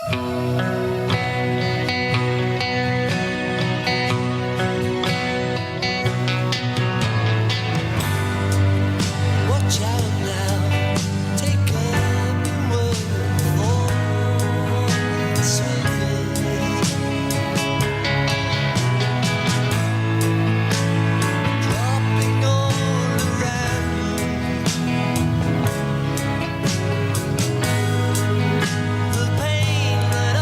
Watch out now, take up the word for sweetness. Dropping all around you. The pain that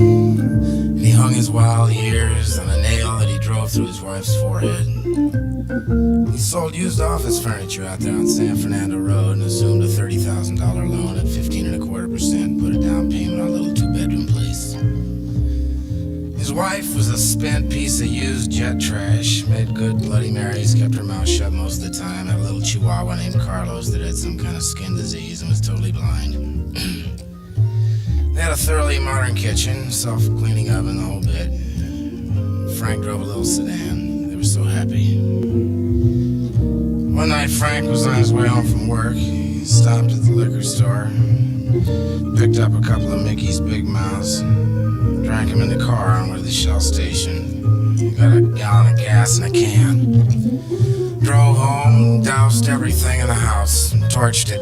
and he hung his wild years on a nail that he drove through his wife's forehead. He sold used office furniture out there on San Fernando Road and assumed a $30,000 loan at 15.25%, put a down payment on a little two-bedroom place. His wife was a spent piece of used jet trash, made good Bloody Marys, kept her mouth shut most of the time, had a little chihuahua named Carlos that had some kind of skin disease and was totally blind. They had a thoroughly modern kitchen, self-cleaning oven, the whole bit. Frank drove a little sedan. They were so happy. One night Frank was on his way home from work. He stopped at the liquor store, picked up a couple of Mickey's Big Mouths, drank them in the car on the way to the Shell station. Got a gallon of gas in a can. Drove home, doused everything in the house, torched it.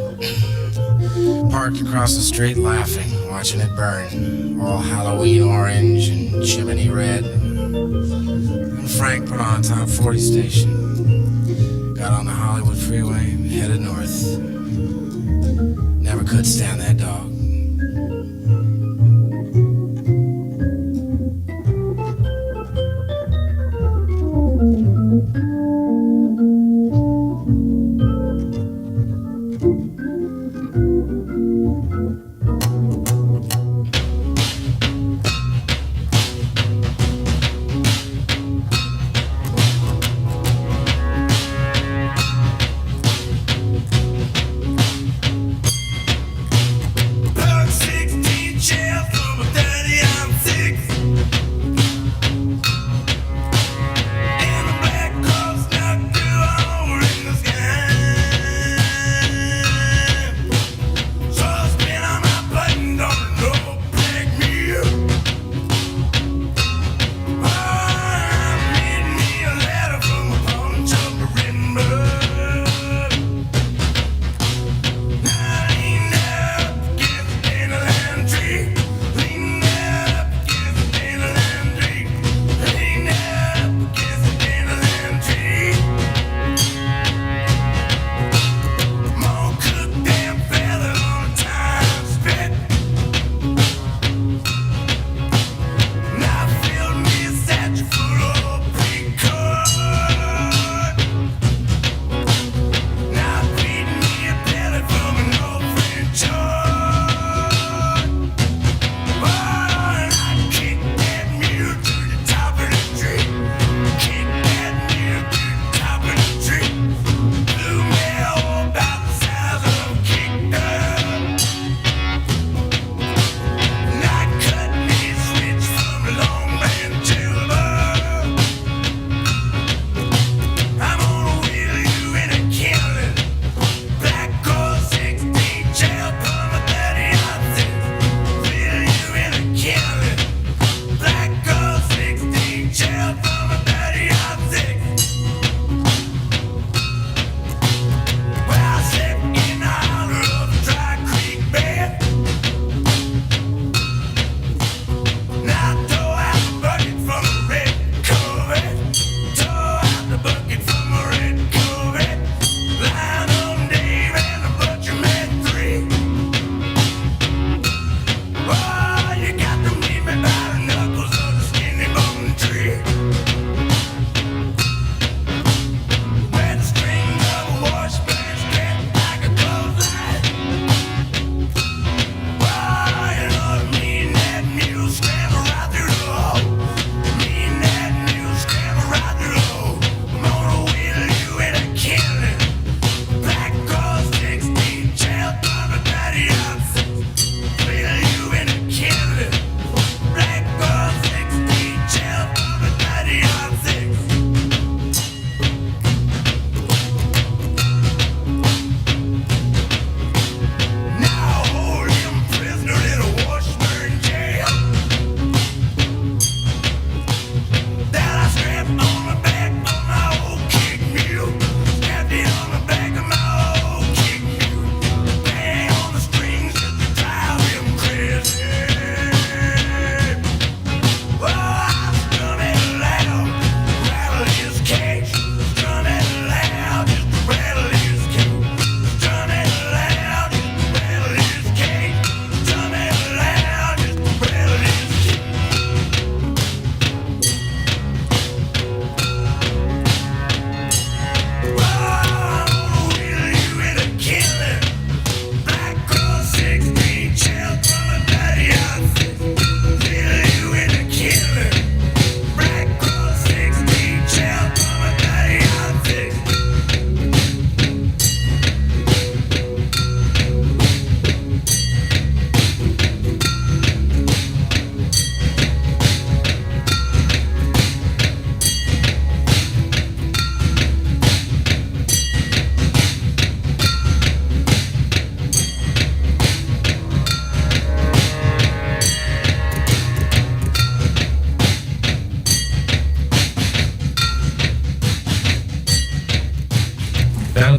Parked across the street laughing, watching it burn, all Halloween orange and chimney red. And Frank put on a top 40 station, got on the Hollywood freeway, headed north. Never could stand that dog.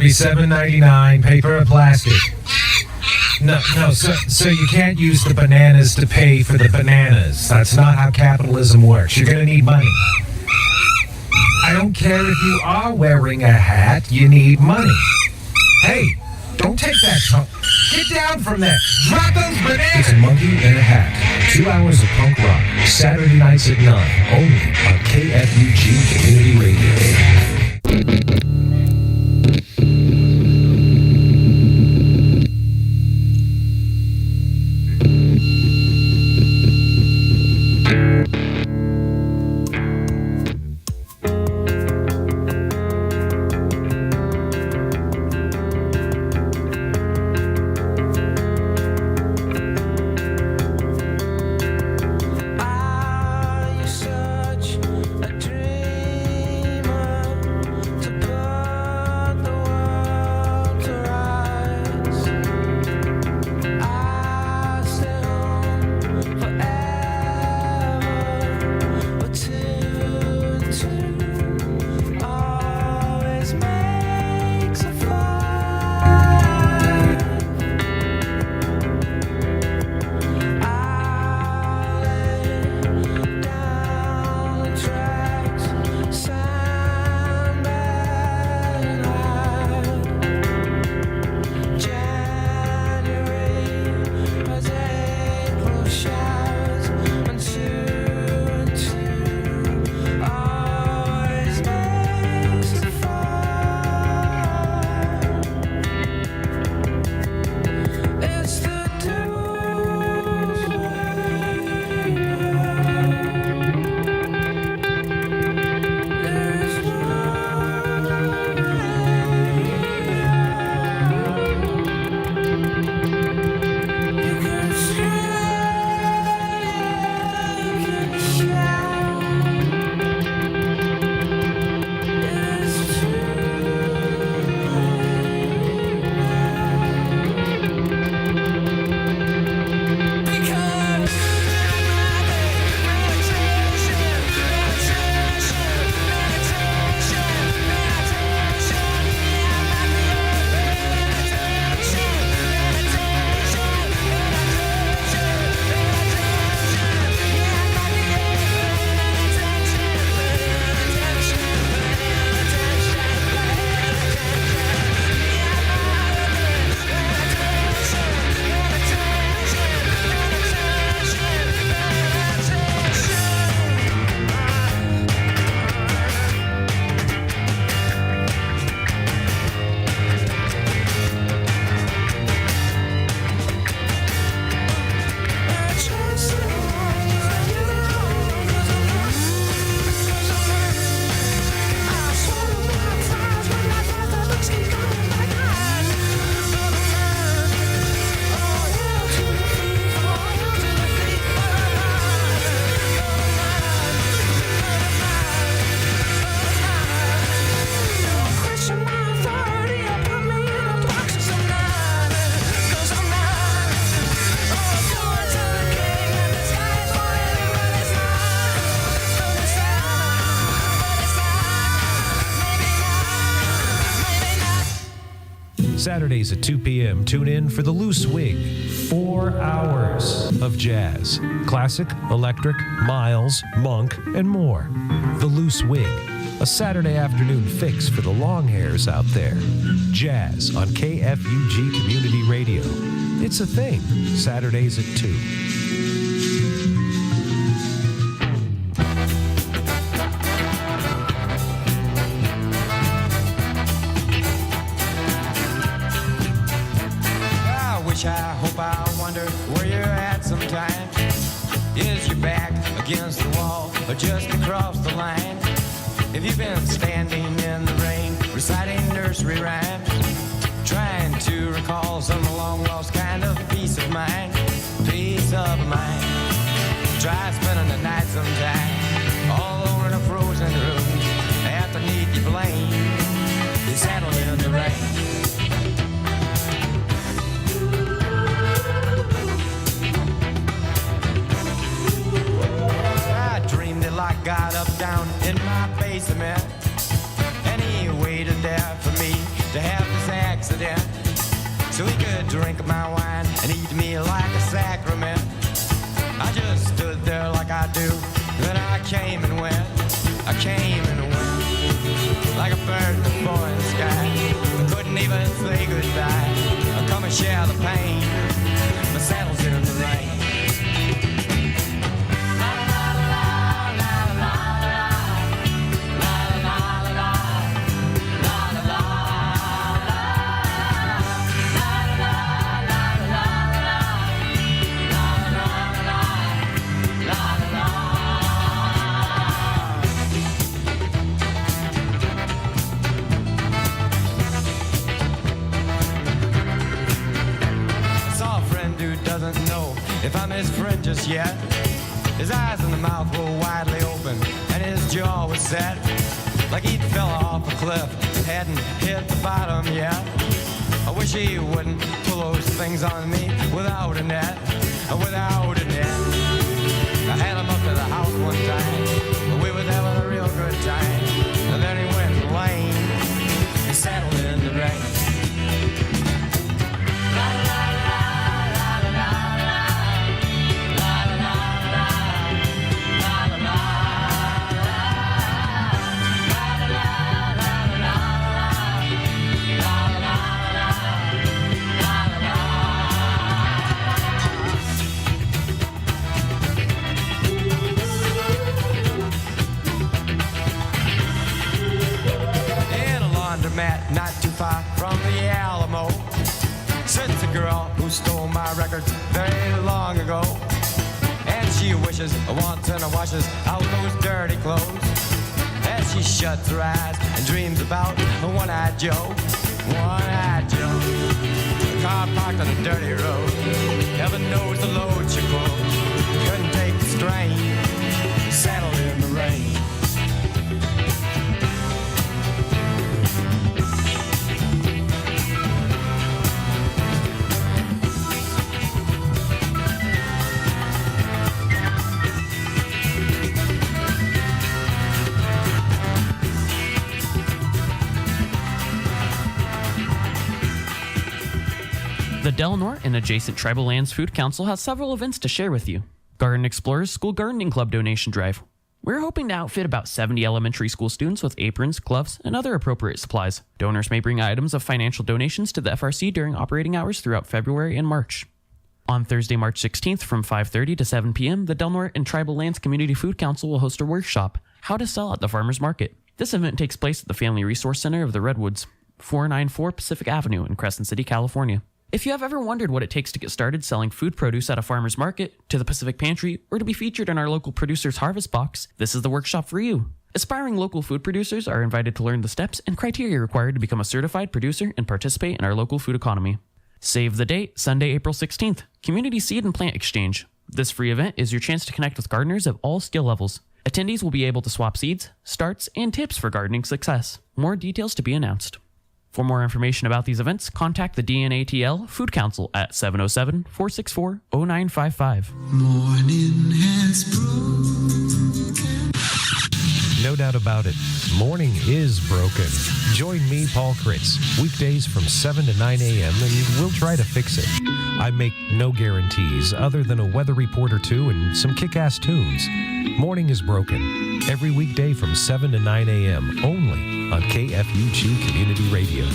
be $7.99, paper or plastic. No, so you can't use the bananas to pay for the bananas. That's not how capitalism works. You're gonna need money. I don't care if you are wearing a hat, you need money. Hey, don't take that punk. Get down from there. Drop those bananas. It's a monkey and a hat. 2 hours of punk rock. Saturday nights at 9. Only on KFUG Community Radio. Are you such a dreamer to put the world to rights? I stay home forever, but two always makes a fight. I'll lay down the tracks, sandbag and hide. January has April showers, and two always makes a fight. It's the dues we There's one you can scream, you can shout. It's too because Saturdays at 2 p.m. Tune in for The Loose Wig. 4 hours of jazz. Classic, electric, Miles, Monk, and more. The Loose Wig. A Saturday afternoon fix for the long hairs out there. Jazz on KFUG Community Radio. It's a thing. Saturdays at 2. I hope, I wonder where you're at sometimes. Is your back against the wall or just across the line? Have you been standing in the rain, reciting nursery rhymes, trying to recall some long lost kind of peace of mind? Peace of mind. Try spending the night sometime all over in a frozen room. After need you blame, you settle in the rain. I got up down in my basement, and he waited there for me to have the just yet. His eyes and the mouth were widely open, and his jaw was set like he'd fell off a cliff and hadn't hit the bottom yet. I wish he wouldn't pull those things on me without a net, without a net. I had him up to the house one time, we was having a real good time, and then he went lame and settled in the rain. Mat not too far from the Alamo sits a girl who stole my records very long ago, and she wishes, wants, and washes out those dirty clothes as she shuts her eyes and dreams about One-Eyed Joe. One-Eyed Joe, the car parked on a dirty road. Heaven knows the load she pulled couldn't take the strain, settled in the rain. The Delnor and adjacent Tribal Lands Food Council has several events to share with you. Garden Explorers School Gardening Club Donation Drive. We're hoping to outfit about 70 elementary school students with aprons, gloves, and other appropriate supplies. Donors may bring items of financial donations to the FRC during operating hours throughout February and March. On Thursday, March 16th from 5:30 to 7 p.m., the Delnor and Tribal Lands Community Food Council will host a workshop, How to Sell at the Farmers Market. This event takes place at the Family Resource Center of the Redwoods, 494 Pacific Avenue in Crescent City, California. If you have ever wondered what it takes to get started selling food produce at a farmer's market, to the Pacific Pantry, or to be featured in our local producer's harvest box, this is the workshop for you. Aspiring local food producers are invited to learn the steps and criteria required to become a certified producer and participate in our local food economy. Save the date, Sunday, April 16th, Community Seed and Plant Exchange. This free event is your chance to connect with gardeners of all skill levels. Attendees will be able to swap seeds, starts, and tips for gardening success. More details to be announced. For more information about these events, contact the DNATL Food Council at 707-464-0955. Morning has broken. No doubt about it, morning is broken. Join me, Paul Kritz, weekdays from 7 to 9 a.m., and we'll try to fix it. I make no guarantees other than a weather report or two and some kick-ass tunes. Morning is broken, every weekday from 7 to 9 a.m., only on KFUG Community Radio.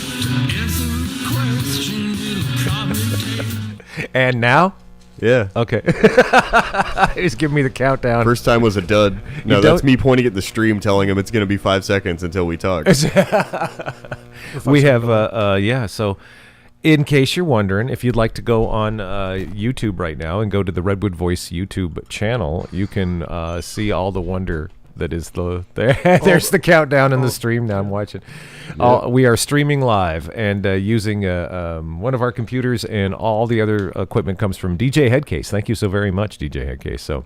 And now? Yeah. Okay. Just give me the countdown. First time was a dud. No, that's me pointing at the stream telling him it's going to be 5 seconds until we talk. We have, so in case you're wondering, if you'd like to go on YouTube right now and go to the Redwood Voice YouTube channel, you can see all the wonder that is there's the countdown in the stream now. I'm watching. We are streaming live and using one of our computers, and all the other equipment comes from DJ Headcase. Thank you so very much, DJ Headcase. So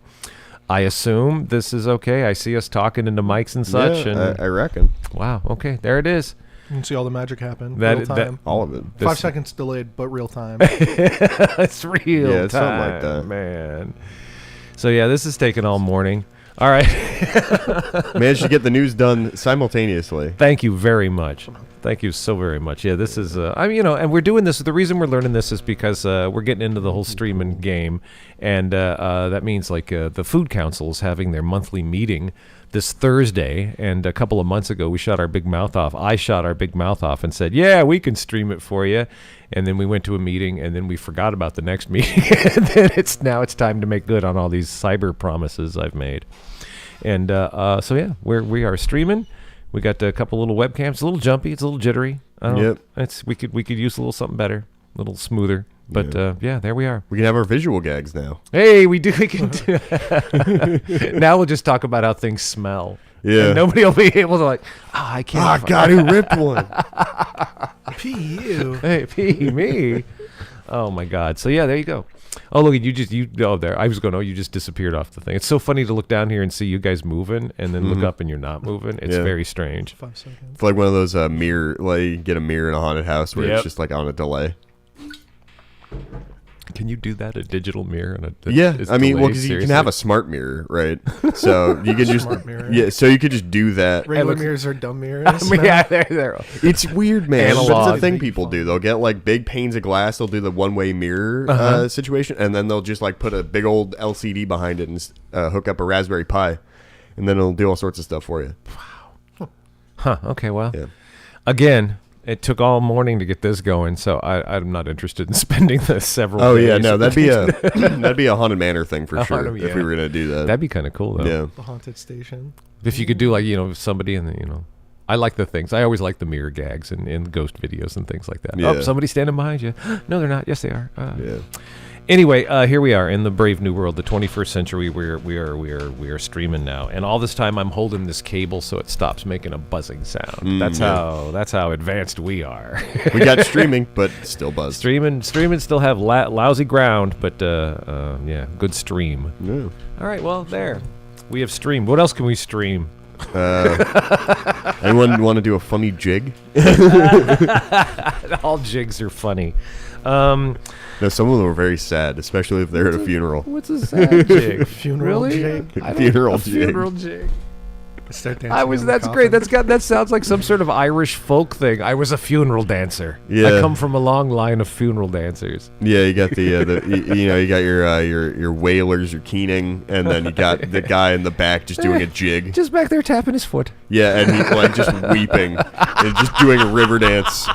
I assume this is okay. I see us talking into mics and such. Yeah, and I reckon. Wow. Okay, there it is. You can see all the magic happen. That- Real time. All of it. 5 seconds delayed, but real time. It's real Yeah, it's time, something like that. man. So yeah, this is taking all morning. All right. Managed to get the news done simultaneously. Thank you very much. Thank you so very much. Yeah, this is, and we're doing this. The reason we're learning this is because we're getting into the whole streaming game. And that means like the Food Council is having their monthly meeting this Thursday. And a couple of months ago, we shot our big mouth off. I shot our big mouth off and said, yeah, we can stream it for you. And then we went to a meeting, and then we forgot about the next meeting. And then it's time to make good on all these cyber promises I've made. And so yeah, we are streaming. We got a couple little webcams. It's a little jumpy. It's a little jittery. Yep. We could use a little something better, a little smoother. But yeah, there we are. We can have our visual gags now. Hey, we can do. Now we'll just talk about how things smell. Yeah. And nobody will be able to I can't. Oh, God, who ripped one? P.U. Hey, me. Oh my God. So yeah, there you go. Oh, look, there. I was going, you just disappeared off the thing. It's so funny to look down here and see you guys moving and then look up and you're not moving. It's very strange. 5 seconds. It's like one of those mirror, like you get a mirror in a haunted house where Yep. it's just like on a delay. Can you do that? A digital mirror? Yeah, I mean, well, because you can have a smart mirror, right? So you can just Smart mirror. yeah, so you could just do that. Regular mirrors are dumb mirrors. Yeah, they're It's weird, man. But it's Analog. a thing people do. They'll get like big panes of glass. They'll do the one-way mirror situation, and then they'll just like put a big old LCD behind it and hook up a Raspberry Pi, and then it'll do all sorts of stuff for you. Huh. Okay. Well, Yeah. again, it took all morning to get this going, so I'm not interested in spending the several. Oh days. yeah, no, that'd be a haunted manor thing for sure Haunted, if we were gonna do that. That'd be kind of cool though. yeah. The haunted station. If you could do like somebody and I like the things. I always like the mirror gags and ghost videos and things like that. Yeah. Oh, somebody's standing behind you. No, they're not. Yes, they are. Yeah. Anyway, here we are in the brave new world, the 21st century. We are streaming now, and all this time I'm holding this cable so it stops making a buzzing sound. That's how advanced we are. We got streaming, but still buzz. streaming still have lousy ground, but yeah, good stream. Yeah. All right, well there we have streamed. What else can we stream? Anyone want to do a funny jig? All jigs are funny. No, some of them are very sad, especially if they're at a funeral. What's a sad jig? Funeral Really? jig. Funeral jig. Funeral jig. Start dancing in the That's coffin. great. That sounds like some sort of Irish folk thing. I was a funeral dancer. Yeah. I come from a long line of funeral dancers. Yeah, you got the you got your wailers, your keening, and then you got the guy in the back just doing a jig. Just back there tapping his foot. Yeah, and he's like just weeping and just doing a river dance.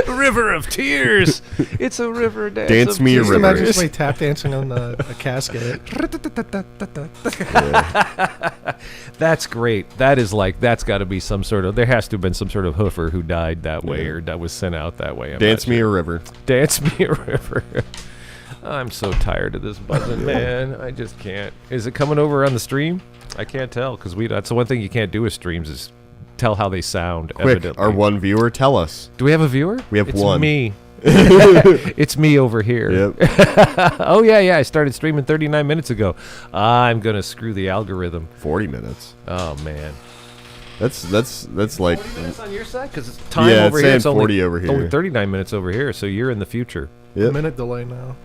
River of tears. It's a river dance. Dance of me a tears. Just river. imagine somebody tap dancing on a casket. That's great. That's got to be some sort of. There has to have been some sort of hoofer who died that way or that was sent out that way. Dance me a river. Dance me a river. I'm so tired of this buzzing, man. I just can't. Is it coming over on the stream? I can't tell because that's the one thing you can't do with streams is tell how they sound. Quick, Evidently. our one viewer, tell us. Do we have a viewer? We have it's one. Me. It's me over here. Yep. Oh yeah. I started streaming 39 minutes ago. I'm gonna screw the algorithm. 40 minutes. Oh man. That's like 40 minutes on your side because it's time Yeah, over it's here. saying It's only 40 over It's only here. 39 minutes over here. So you're in the future. yep. Minute delay now.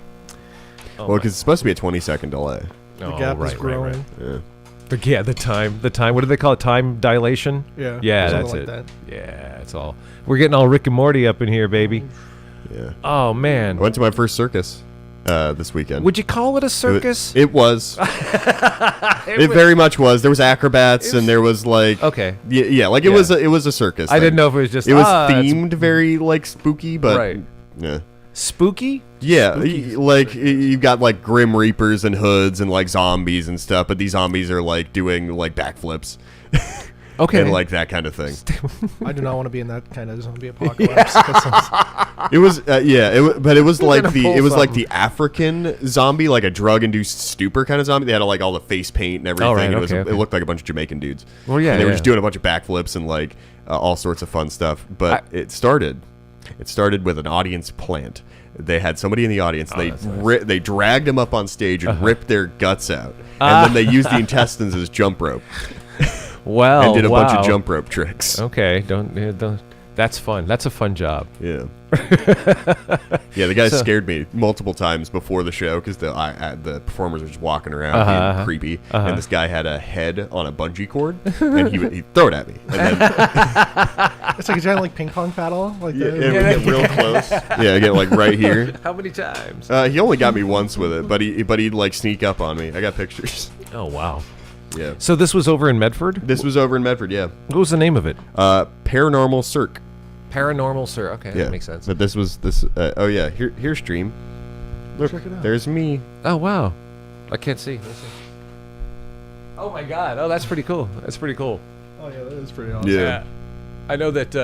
Oh, Well, because it's supposed to be a 20-second delay. The gap is growing. Yeah. The time. What do they call it? Time dilation? Yeah. Yeah, something that's like it. That. Yeah, it's all. We're getting all Rick and Morty up in here, baby. Yeah. Oh, I man. went to my first circus this weekend. Would you call it a circus? It was. It very much was. There was acrobats and there was like. Okay. Yeah, like it was a circus. I thing. didn't know if it was just. It was it's themed very like spooky, but Right. yeah. Spooky? Yeah, you've got like grim reapers and hoods and like zombies and stuff, but these zombies are like doing like backflips Okay. and like that kind of thing. I do not want to be in that kind of zombie apocalypse. That sounds- It was but it was like gonna the pull it was like something. the African zombie, like a drug-induced stupor kind of zombie. They had like all the face paint and everything. Oh, right, and okay. It looked like a bunch of Jamaican dudes. Well, yeah, and they were yeah. just doing a bunch of backflips and like all sorts of fun stuff. But it started with an audience plant. They had somebody in the audience. Oh, They dragged them up on stage and ripped their guts out, and then they used the intestines as jump rope Well, and did a bunch wow. of jump rope tricks. Okay. Don't. That's fun. That's a fun job. Yeah. Yeah, the guys scared me multiple times before the show because the performers were just walking around being creepy, and this guy had a head on a bungee cord, and he'd throw it at me, and then it's like a giant like ping pong paddle. Like yeah, the, we get real close. Yeah, I get like right here. How many times? He only got me once with it, but he'd like sneak up on me. I got pictures. Oh wow. Yeah. So this was over in Medford. This was over in Medford. Yeah. What was the name of it? Paranormal Cirque. Paranormal, sir. Okay, Yeah, that makes sense. But this was this. Oh yeah, here's stream. Look, Check it out. there's me. Oh wow. I can't see. Let's see. Oh my God. Oh, that's pretty cool. That's pretty cool. oh yeah, that is pretty awesome. Yeah. I know that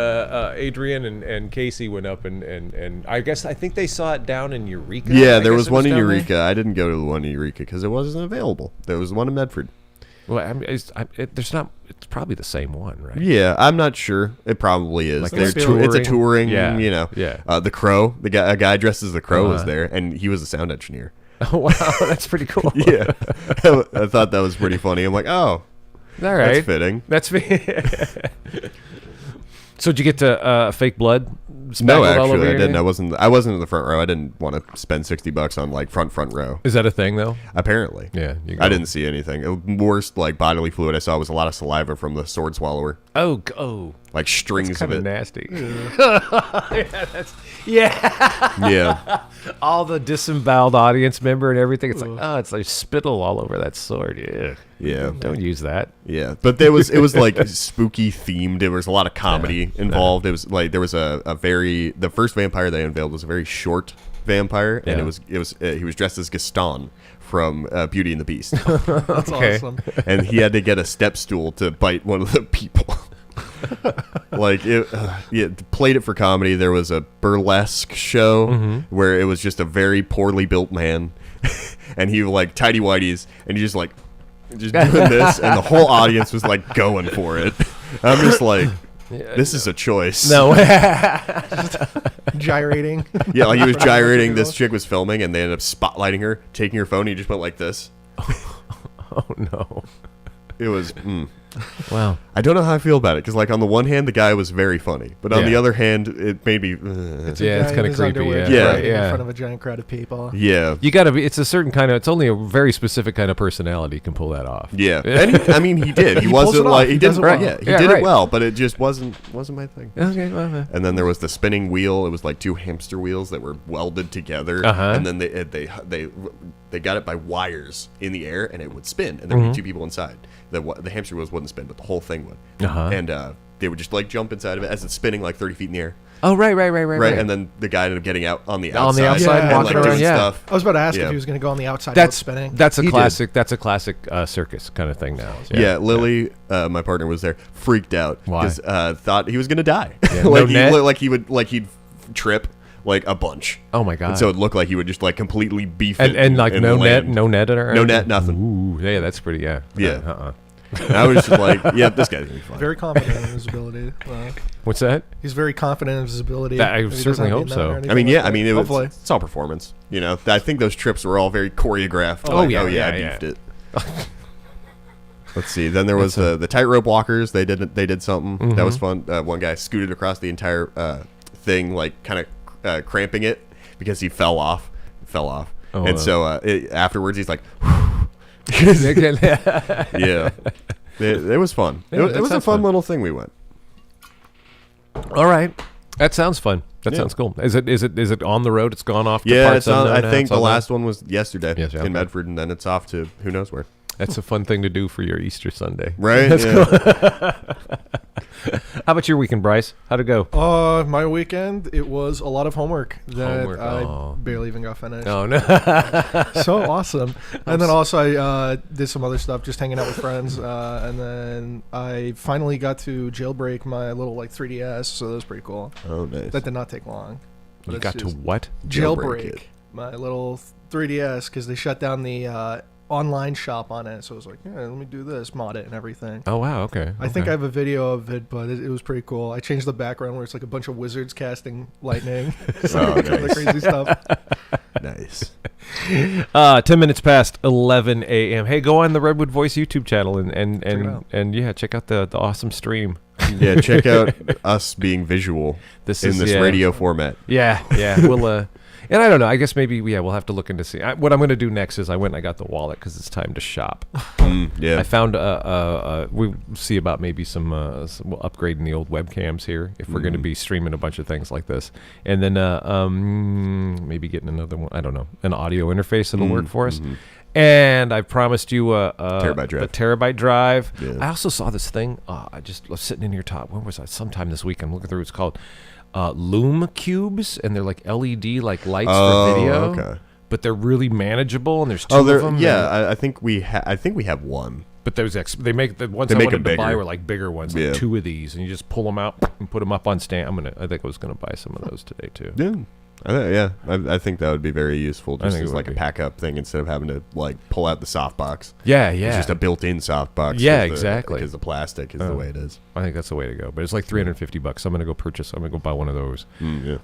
Adrian and Casey went up and I think they saw it down in Eureka. Yeah, I there guess was it one in down there. Eureka. I didn't go to the one in Eureka because it wasn't available. There was one in Medford. Well, I mean, there's not. It's probably the same one, right? Yeah, I'm not sure. It probably is. Like It's it's a touring. Yeah, You know. yeah. The Crow. A guy dressed as the Crow was there, and he was a sound engineer. Oh wow, that's pretty cool. Yeah, I thought that was pretty funny. I'm like, oh, All right, that's fitting. That's me. So did you get to fake blood? No, spattered all over actually, I your didn't. name? I wasn't in the front row. I didn't want to spend $60 on like front row. Is that a thing though? Apparently, Yeah, you I go. didn't see anything. The worst like bodily fluid I saw was a lot of saliva from the sword swallower, Oh, like strings of kind of it. nasty. Yeah, Yeah, all the disemboweled audience member and everything. It's like, oh, it's like spittle all over that sword. Yeah, yeah, don't use that. yeah. But it was like spooky themed. There was a lot of comedy involved. It was like there was the first vampire they unveiled was a very short vampire, and Yeah. he was dressed as Gaston from Beauty and the Beast, That's Okay. awesome. and he had to get a step stool to bite one of the people. Like played it for comedy. There was a burlesque show where it was just a very poorly built man, and he like tidy whities, and he just doing this, and the whole audience was like going for it. I'm just like, this is a choice. No, Gyrating. Yeah, like he was gyrating. This chick was filming, and they ended up spotlighting her, taking her phone. And he just went like this. oh no. It was. Wow. I don't know how I feel about it because, like, on the one hand, the guy was very funny, but on Yeah. the other hand, it made me. Yeah, it's Guy in kinda his creepy, underwear yeah. gyrating Yeah. in front of a giant crowd of people. Yeah, You gotta be. It's a certain kind of. It's only a very specific kind of personality can pull that off. yeah. And I mean, he did. He pulls wasn't it off. like He he does didn't. it well. Yeah, he Yeah, did right. it well, but it just wasn't my thing. Okay. Well, And then there was the spinning wheel. It was like two hamster wheels that were welded together, Uh-huh. and then they got it by wires in the air, and it would spin, and there would be two people inside. The hamster wheels wouldn't spin, but the whole thing would. Uh-huh. And they would just like jump inside of it as it's spinning like 30 feet in the air. oh, right. Right, and then the guy ended up getting out on the outside, On the outside, and walking like around, doing yeah. stuff. I was about to ask Yeah. if he was going to go on the outside while it's That's spinning. that's a He did. classic. That's a classic circus kind of thing now. Yeah, Lily, my partner, was there, freaked out Why? because thought he was gonna die. Yeah, like no he net? looked like he'd trip like a bunch. Oh my god. And so it looked like he would just like completely beef and, it and like and no land. net or No net, nothing. Ooh, yeah, that's pretty. Yeah. Yeah. And I was just like, yeah, this guy's gonna be fine. Very confident in his ability. What's that? He's very confident in his ability. I If he certainly doesn't hope get that so. or anything I mean, like yeah, I that. mean, it was, Hopefully. it's all performance. You know, I think those trips were all very choreographed. Oh, Like, yeah, I yeah. beefed it. Let's see. Then there was the tightrope walkers. They did something that was fun. One guy scooted across the entire thing, like kind of cramping it because he fell off. Oh, And so afterwards, he's like, yeah. yeah. It was fun. Yeah, it that was a sounds fun fun. little thing we went. All right. That sounds fun. That Yeah. sounds cool. Is it on the road? It's gone off. To Yeah, parts it's on, unknown I now? think It's the on last one was yesterday Yes, yeah, okay. in Medford, and then it's off to who knows where. That's a fun thing to do for your Easter Sunday. Right? That's Yeah. How about your weekend, Bryce? How'd it go? My weekend, it was a lot of homework that Homework, I oh. barely even got finished. Oh no. So awesome. And then also I did some other stuff, just hanging out with friends. And then I finally got to jailbreak my little like 3DS, so that was pretty cool. Oh, nice. That did not take long. But You it's got to just what? Jailbreak it. my little 3DS because they shut down the online shop on it. So I was like, yeah, let me do this, mod it and everything. Oh wow. Okay. I think I have a video of it, but it was pretty cool. I changed the background where it's like a bunch of wizards casting lightning. Oh, All the nice. crazy stuff. Nice. 10 minutes past 11 a.m. Hey, go on the Redwood Voice YouTube channel and yeah, check out the awesome stream. Yeah, check out us being visual This in is- this yeah. radio format. Yeah. We'll and I don't know. I guess maybe we'll have to look into see. What I'm going to do next is I went and I got the wallet because it's time to shop. Yeah. I found we see about maybe some upgrading the old webcams here if we're going to be streaming a bunch of things like this, and then maybe getting another one. I don't know, an audio interface that'll work for us. And I promised you a Terabyte drive. A terabyte drive. Yeah. I also saw this thing. I just was sitting in your top. When was I? Sometime this week. I'm looking through. It's called Loom Cubes, and they're like LED like lights for video. Okay. But they're really manageable, and there's two Oh, of there. them. Yeah, and- I think we have one. but there's they make the ones They I make wanted them to buy bigger. were like bigger ones, like Yeah. two of these, and you just pull them out and put them up on stand. I think I was gonna buy some of those today too. Yeah. I think that would be very useful, just think as it like would a be. pack up thing instead of having to like pull out the softbox. Yeah, It's just a built-in softbox. Yeah, exactly. Because the plastic is the way it is. I think that's the way to go. But it's like $350. I'm gonna go buy one of those. Yeah.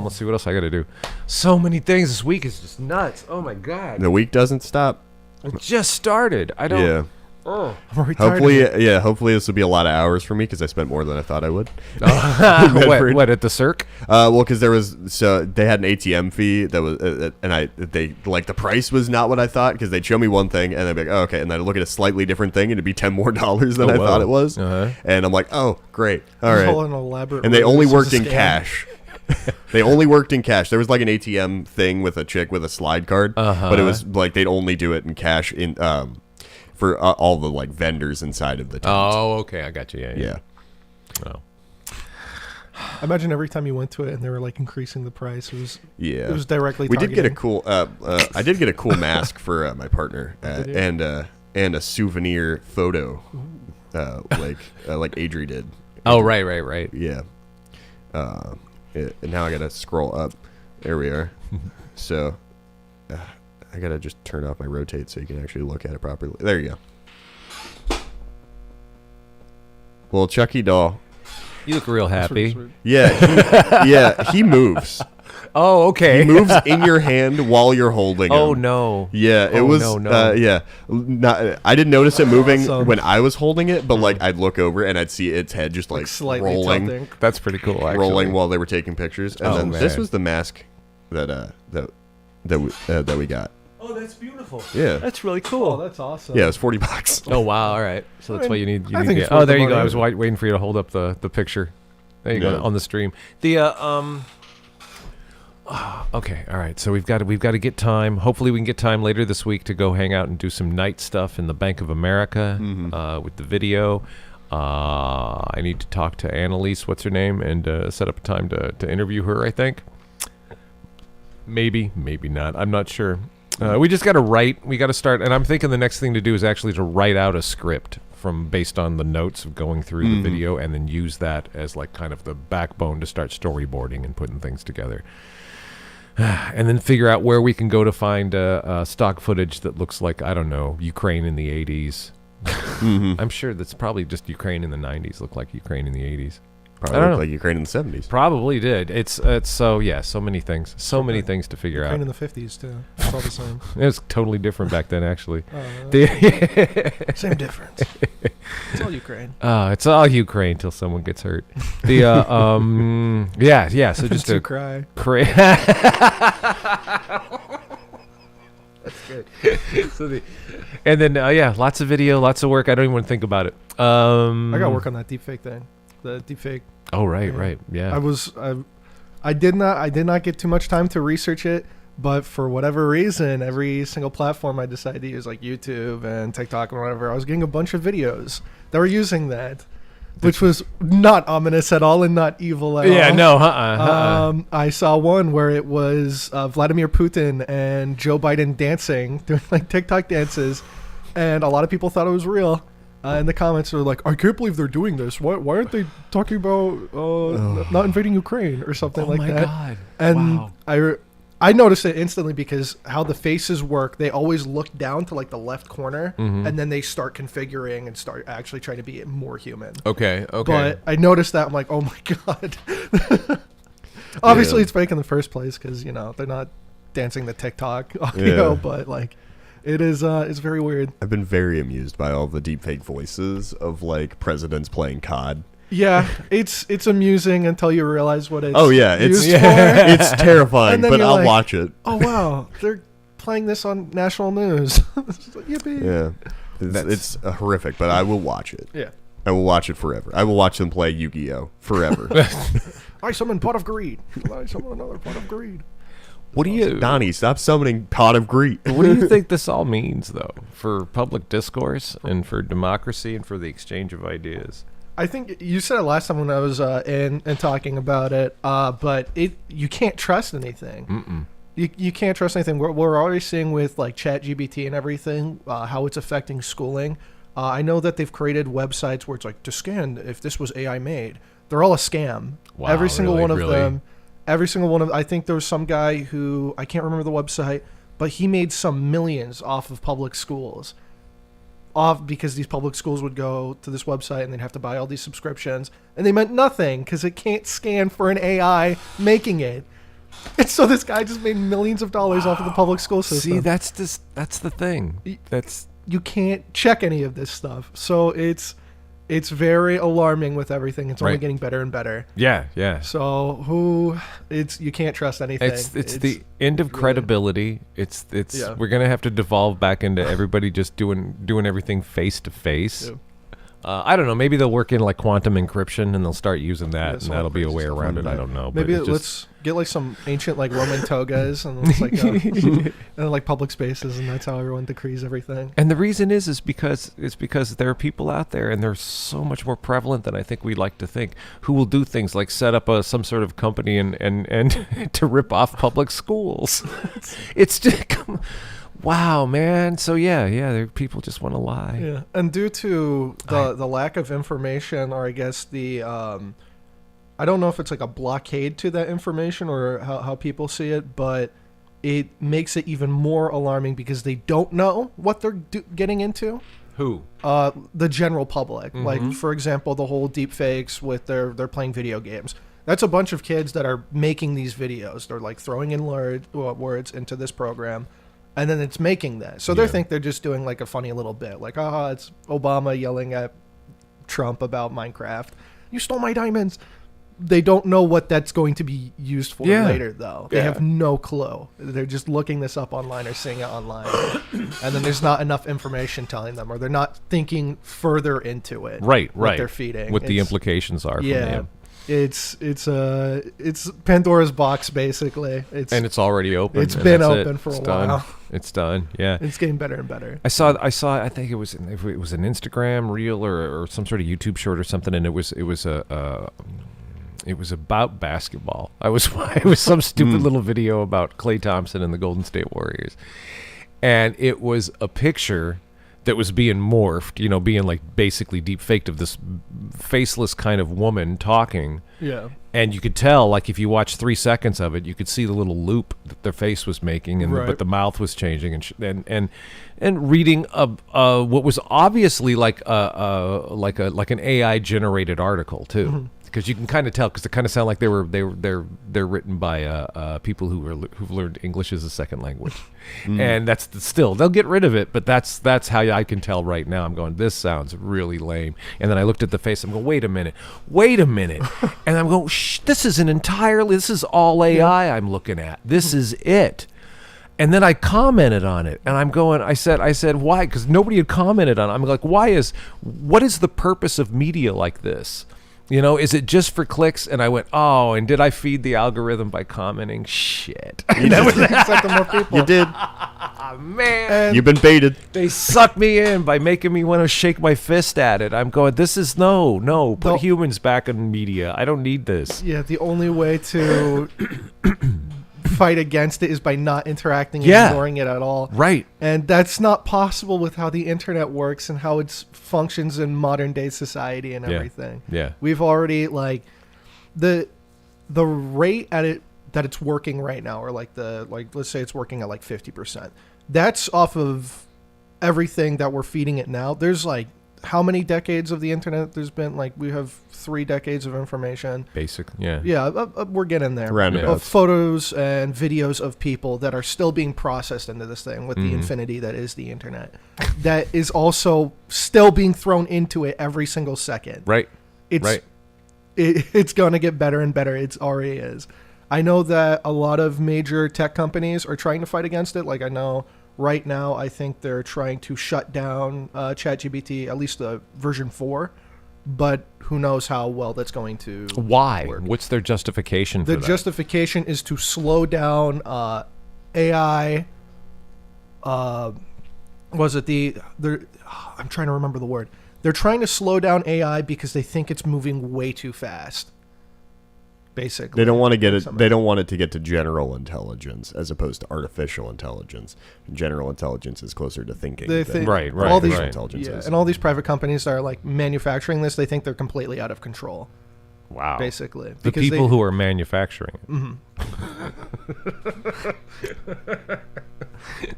Let's see what else I gotta do. So many things this week is just nuts. Oh my god. The week doesn't stop. It just started. I don't. Yeah. Oh. I'm already tired of it. Hopefully this will be a lot of hours for me because I spent more than I thought I would. What at the Cirque? Well, because they had an ATM fee that was, they like the price was not what I thought because they'd show me one thing and they'd be like, oh, okay, and then I'd look at a slightly different thing and it'd be $10 more than I thought it was, and I'm like, oh, great, all right, An elaborate and they only this was worked a in scam. cash. They only worked in cash. There was like an ATM thing with a chick with a slide card, but it was like they'd only do it in cash for all the like vendors inside of the tent. Oh, okay, I got you. Yeah. Oh. I imagine every time you went to it and they were like increasing the price, it was directly. We did get a targeting. cool. I did get a cool mask for my partner, Did you? and a souvenir photo, like Adri did. Oh, right. Yeah. And now I gotta scroll up. There we are. So, I gotta just turn off my rotate so you can actually look at it properly. There you go. Well, Chucky doll. You look real happy. Yeah, he moves. Oh, okay. He moves in your hand while you're holding him. Oh no. Yeah, it Oh, was. no. Yeah, I didn't notice it moving Awesome. when I was holding it, but like I'd look over and I'd see its head just like Slightly rolling, tilting. That's pretty cool. Actually. rolling while they were taking pictures. And Oh, then this man. was the mask that we got. Oh, that's beautiful. Yeah, That's really Oh, cool. that's awesome. yeah, it was $40. Oh wow. All right. So that's why you need. I think it's Oh, worth there the you go. money. I was waiting for you to hold up the picture. There you Yeah. go on the stream. The Okay, all right. So we've got to get time. Hopefully, we can get time later this week to go hang out and do some night stuff in the Bank of America with the video. I need to talk to Annalise, what's her name, and set up a time to interview her. I think. Maybe not. I'm not sure. We just got to write. We got to start, and I'm thinking the next thing to do is actually to write out a script based on the notes of going through the video, and then use that as like kind of the backbone to start storyboarding and putting things together. And then figure out where we can go to find stock footage that looks like, I don't know, Ukraine in the 80s. I'm sure that's probably just Ukraine in the 90s looked like Ukraine in the 80s. Probably I don't looked know. like Ukraine in the 70s. Probably did. It's so many things. So many things to figure Ukraine out. in the 50s too. It's all the same. It was totally different back then, actually. Same difference. It's all Ukraine. It's all Ukraine till someone gets hurt. The yeah. So just to to cry. That's good. And then lots of video, lots of work. I don't even want to think about it. I got to work on that deepfake thing. The deepfake. Oh right, yeah. I did not get too much time to research it, but for whatever reason, every single platform I decided to use, like YouTube and TikTok and whatever, I was getting a bunch of videos that were using that, which was not ominous at all and not evil at all. Yeah, no, I saw one where it was Vladimir Putin and Joe Biden dancing, doing like TikTok dances, and a lot of people thought it was real. In the comments, they're like, "I can't believe they're doing this. Why aren't they talking about not invading Ukraine or something like that?" God. And Wow. I noticed it instantly because how the faces work, they always look down to like the left corner, and then they start configuring and start actually trying to be more human. Okay. But I noticed that I'm like, oh my god. Obviously, Yeah. it's fake in the first place because they're not dancing the TikTok audio, Yeah. but like, it is it's very weird. I've been very amused by all the deepfake voices of like presidents playing COD. Yeah, it's amusing until you realize what it's. Oh yeah, it's used for. it's terrifying, And then but you're I'll like, watch it. Oh wow, they're playing this on national news. It's like, yippee. Yeah, it's horrific, but I will watch it. Yeah. I will watch it forever. I will watch them play Yu-Gi-Oh forever. I summon Pot of Greed. I summon another Pot of Greed. What do you Donnie, stop summoning Pot of Greed. What do you think this all means, though, for public discourse and for democracy and for the exchange of ideas? I think you said it last time when I was in and talking about it, but you can't trust anything. You can't trust anything. We're already seeing with like ChatGPT and everything how it's affecting schooling. I know that they've created websites where it's like to scan if this was AI made. They're all a scam. Wow, Every single really? one of Really? them. every single one of. I think there was some guy who I can't remember the website, but he made some millions off of public schools. Off because these public schools would go to this website and they'd have to buy all these subscriptions, and they meant nothing because it can't scan for an AI making it. And so this guy just made millions of dollars off of the public school system. See, that's the thing. You can't check any of this stuff. So it's very alarming with everything. It's only getting better and better. Yeah. So you can't trust anything. It's the end of credibility. It's we're gonna have to devolve back into everybody just doing everything face to face. I don't know. Maybe they'll work in like quantum encryption and they'll start using that, and that'll be a way around it. I don't know. Maybe let's get like some ancient like Roman togas and it's like and like public spaces, and that's how everyone decrees everything. And the reason is because there are people out there, and they're so much more prevalent than I think we'd like to think, who will do things like set up some sort of company and to rip off public schools. It's just. Wow, man. So people just want to lie. Yeah, and due to the lack of information, or I guess the I don't know if it's like a blockade to that information or how people see it, but it makes it even more alarming because they don't know what they're getting into. Who? The general public. Mm-hmm. Like, for example, the whole deep fakes with they're playing video games. That's a bunch of kids that are making these videos. They're like throwing in words into this program. And then it's making that. So they think they're just doing like a funny little bit. Like, it's Obama yelling at Trump about Minecraft. You stole my diamonds. They don't know what that's going to be used for later, though. They have no clue. They're just looking this up online or seeing it online. And then there's not enough information telling them, or they're not thinking further into it. Right. What they're feeding. What the implications are. Yeah. From It's Pandora's box, basically. And it's already open. It's been open for a while. It's done. Yeah. It's getting better and better. I saw. I think it was an Instagram reel or some sort of YouTube short or something, and it was about basketball. It was some stupid little video about Klay Thompson and the Golden State Warriors, and it was a picture that was being morphed, being like basically deep faked of this faceless kind of woman talking. Yeah. And you could tell, like, if you watch 3 seconds of it, you could see the little loop that their face was making, and but the mouth was changing, and reading what was obviously like an AI generated article too. Mm-hmm. Because you can kind of tell, because they kind of sound like they're written by people who've learned English as a second language, and that's still they'll get rid of it, but that's how I can tell right now. I'm going, this sounds really lame, and then I looked at the face. I'm going, wait a minute, and I'm going, this is all AI I'm looking at. This is it. And then I commented on it, and I'm going, I said, why? Because nobody had commented on it. I'm like, what is the purpose of media like this? Is it just for clicks? And I went, and did I feed the algorithm by commenting? Shit. You did. Man. You've been baited. They sucked me in by making me want to shake my fist at it. I'm going, this is put humans back in media. I don't need this. Yeah, the only way to fight against it is by not interacting and ignoring it at all. Right. And that's not possible with how the internet works and how it functions in modern day society and everything. Yeah. We've already the rate at it that it's working right now, or let's say it's working at 50%. That's off of everything that we're feeding it now. There's how many decades of the internet there's been? We have 3 decades of information. Basic, yeah. Yeah, we're getting there. Roundabouts. Of photos and videos of people that are still being processed into this thing with the infinity that is the internet. That is also still being thrown into it every single second. Right. It's going to get better and better. It already is. I know that a lot of major tech companies are trying to fight against it. I know right now, I think they're trying to shut down ChatGPT, at least the version 4, but who knows how well that's going to work. What's their justification for that? The justification is to slow down AI. I'm trying to remember the word. They're trying to slow down AI because they think it's moving way too fast. Basically, they don't want to get it. They don't want it to get to general intelligence as opposed to artificial intelligence. General intelligence is closer to thinking. Right. All these, intelligence is. And all these private companies that are manufacturing this, they think they're completely out of control. Wow. basically. The Because people who are manufacturing it.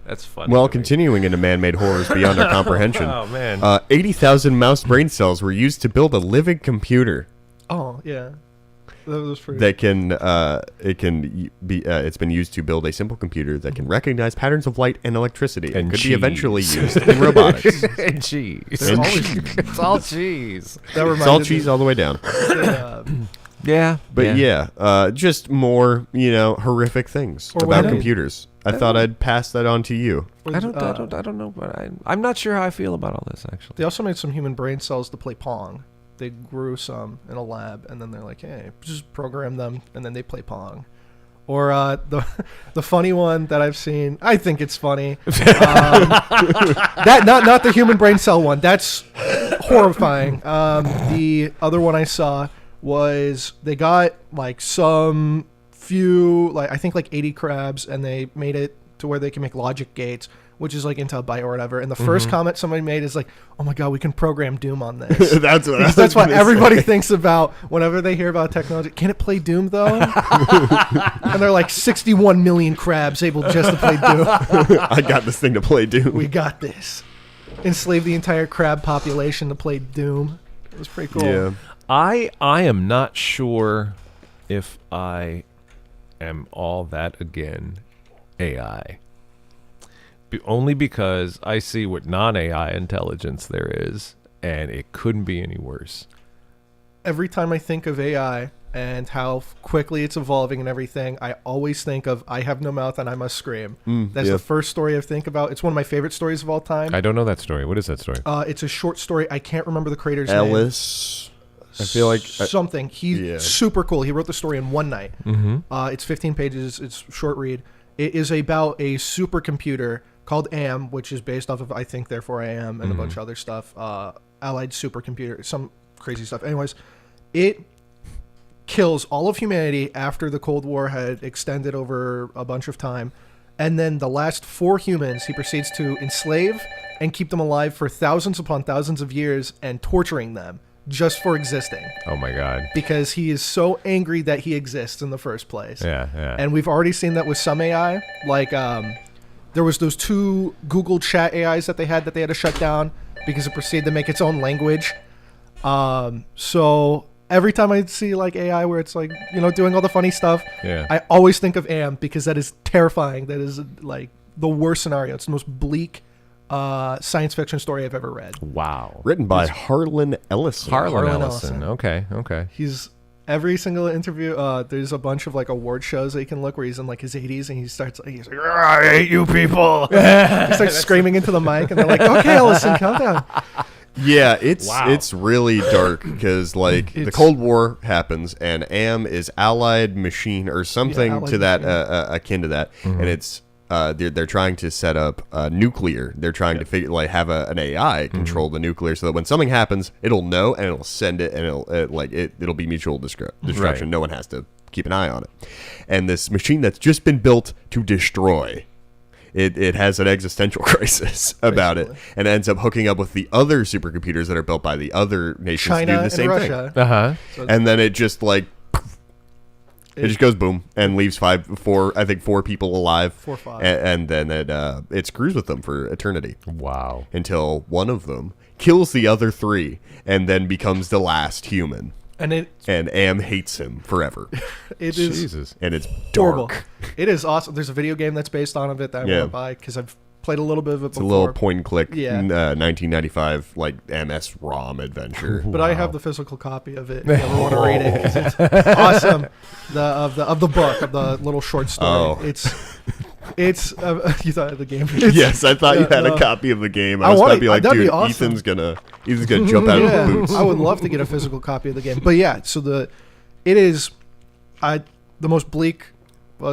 That's funny. Well, to me. continuing into man-made horrors beyond our comprehension. Oh, man. 80,000 mouse brain cells were used to build a living computer Oh, yeah. That was pretty... that it's been used to build a simple computer that can recognize patterns of light and electricity and could be eventually used in robotics. And cheese. They're always- It's all cheese. that It's all reminded cheese me- all the way down. Yeah. But just more, horrific things Or about when- computers. I thought I'd pass that on to you. I don't know, but I'm not sure how I feel about all this, actually. They also made some human brain cells to play Pong. They grew some in a lab, and then they're like, "Hey, just program them," and then they play Pong. Or the funny one that I've seen, I think it's funny. That not the human brain cell one. That's horrifying. The other one I saw was they got like some few, like I think like 80 crabs, and they made it to where they can make logic gates, which is like into a byte or whatever. And the first comment somebody made is like, "Oh my god, we can program Doom on this." That's what That's what everybody thinks about whenever they hear about technology. Can it play Doom though? And they're like 61 million crabs able just to play Doom. I got this thing to play Doom. We got this. Enslave the entire crab population to play Doom. It was pretty cool. Yeah. I am not sure if I am all that again AI. Only because I see what non-AI intelligence there is, and it couldn't be any worse. Every time I think of AI and how quickly it's evolving and everything, I always think of I have no mouth and I must scream. That's yeah. the first story I think about. It's one of my favorite stories of all time. I don't know that story. What is that story? It's a short story. I can't remember the creator's name. Ellis. I feel like Something. He's yeah. super cool. He wrote the story in one night. It's 15 pages. It's a short read. It is about a supercomputer called AM, which is based off of I Think Therefore I Am and a bunch of other stuff. Allied supercomputer, some crazy stuff. Anyways, it kills all of humanity after the Cold War had extended over a bunch of time. And then the last 4 humans he proceeds to enslave and keep them alive for thousands upon thousands of years and torturing them just for existing. Oh my god. Because he is so angry that he exists in the first place. Yeah. And we've already seen that with some AI. Like, there was those 2 Google Chat AIs that they had to shut down because it proceeded to make its own language. So every time I see like AI where it's like, doing all the funny stuff, I always think of AM because that is terrifying. That is like the worst scenario. It's the most bleak science fiction story I've ever read. Wow. written by Harlan Ellison. Harlan Ellison. Okay. He's every single interview. There's a bunch of like award shows that you can look where he's in like his 80s and he's like, "I hate you people." He starts screaming into the mic and they're like, "Okay, Ellison, calm down." Yeah, it's really dark because like the Cold War happens and AM is Allied machine or something Allied to that machine. akin to that, and it's they're trying to set up nuclear. They're trying to figure have an AI control the nuclear so that when something happens, it'll know and it'll send it and it'll be mutual destruction. Right. No one has to keep an eye on it. And this machine that's just been built to destroy. It has an existential crisis about it and ends up hooking up with the other supercomputers that are built by the other nations China to do the and same Russia. Uh-huh. and then it just like it just goes boom and leaves 4 people alive. 4 or 5. And then it screws with them for eternity Wow. until one of them kills the other 3 and then becomes the last human. And And Am hates him forever. it is Jesus. And it's horrible. dark. It is awesome. There's a video game that's based on it that I want to buy because I've played a little bit of it It's before. a little point and click, Yeah. 1995 like MS-ROM adventure. But I have the physical copy of it. If you ever want to read it, 'cause it's awesome. Of the book of the little short story. Oh. It's you thought of the game? Yes, I thought you had no. a copy of the game. I I was want about to be it. like, That'd be dude, awesome. Ethan's gonna jump out of the boots. I would love to get a physical copy of the game. But yeah, so it is the most bleak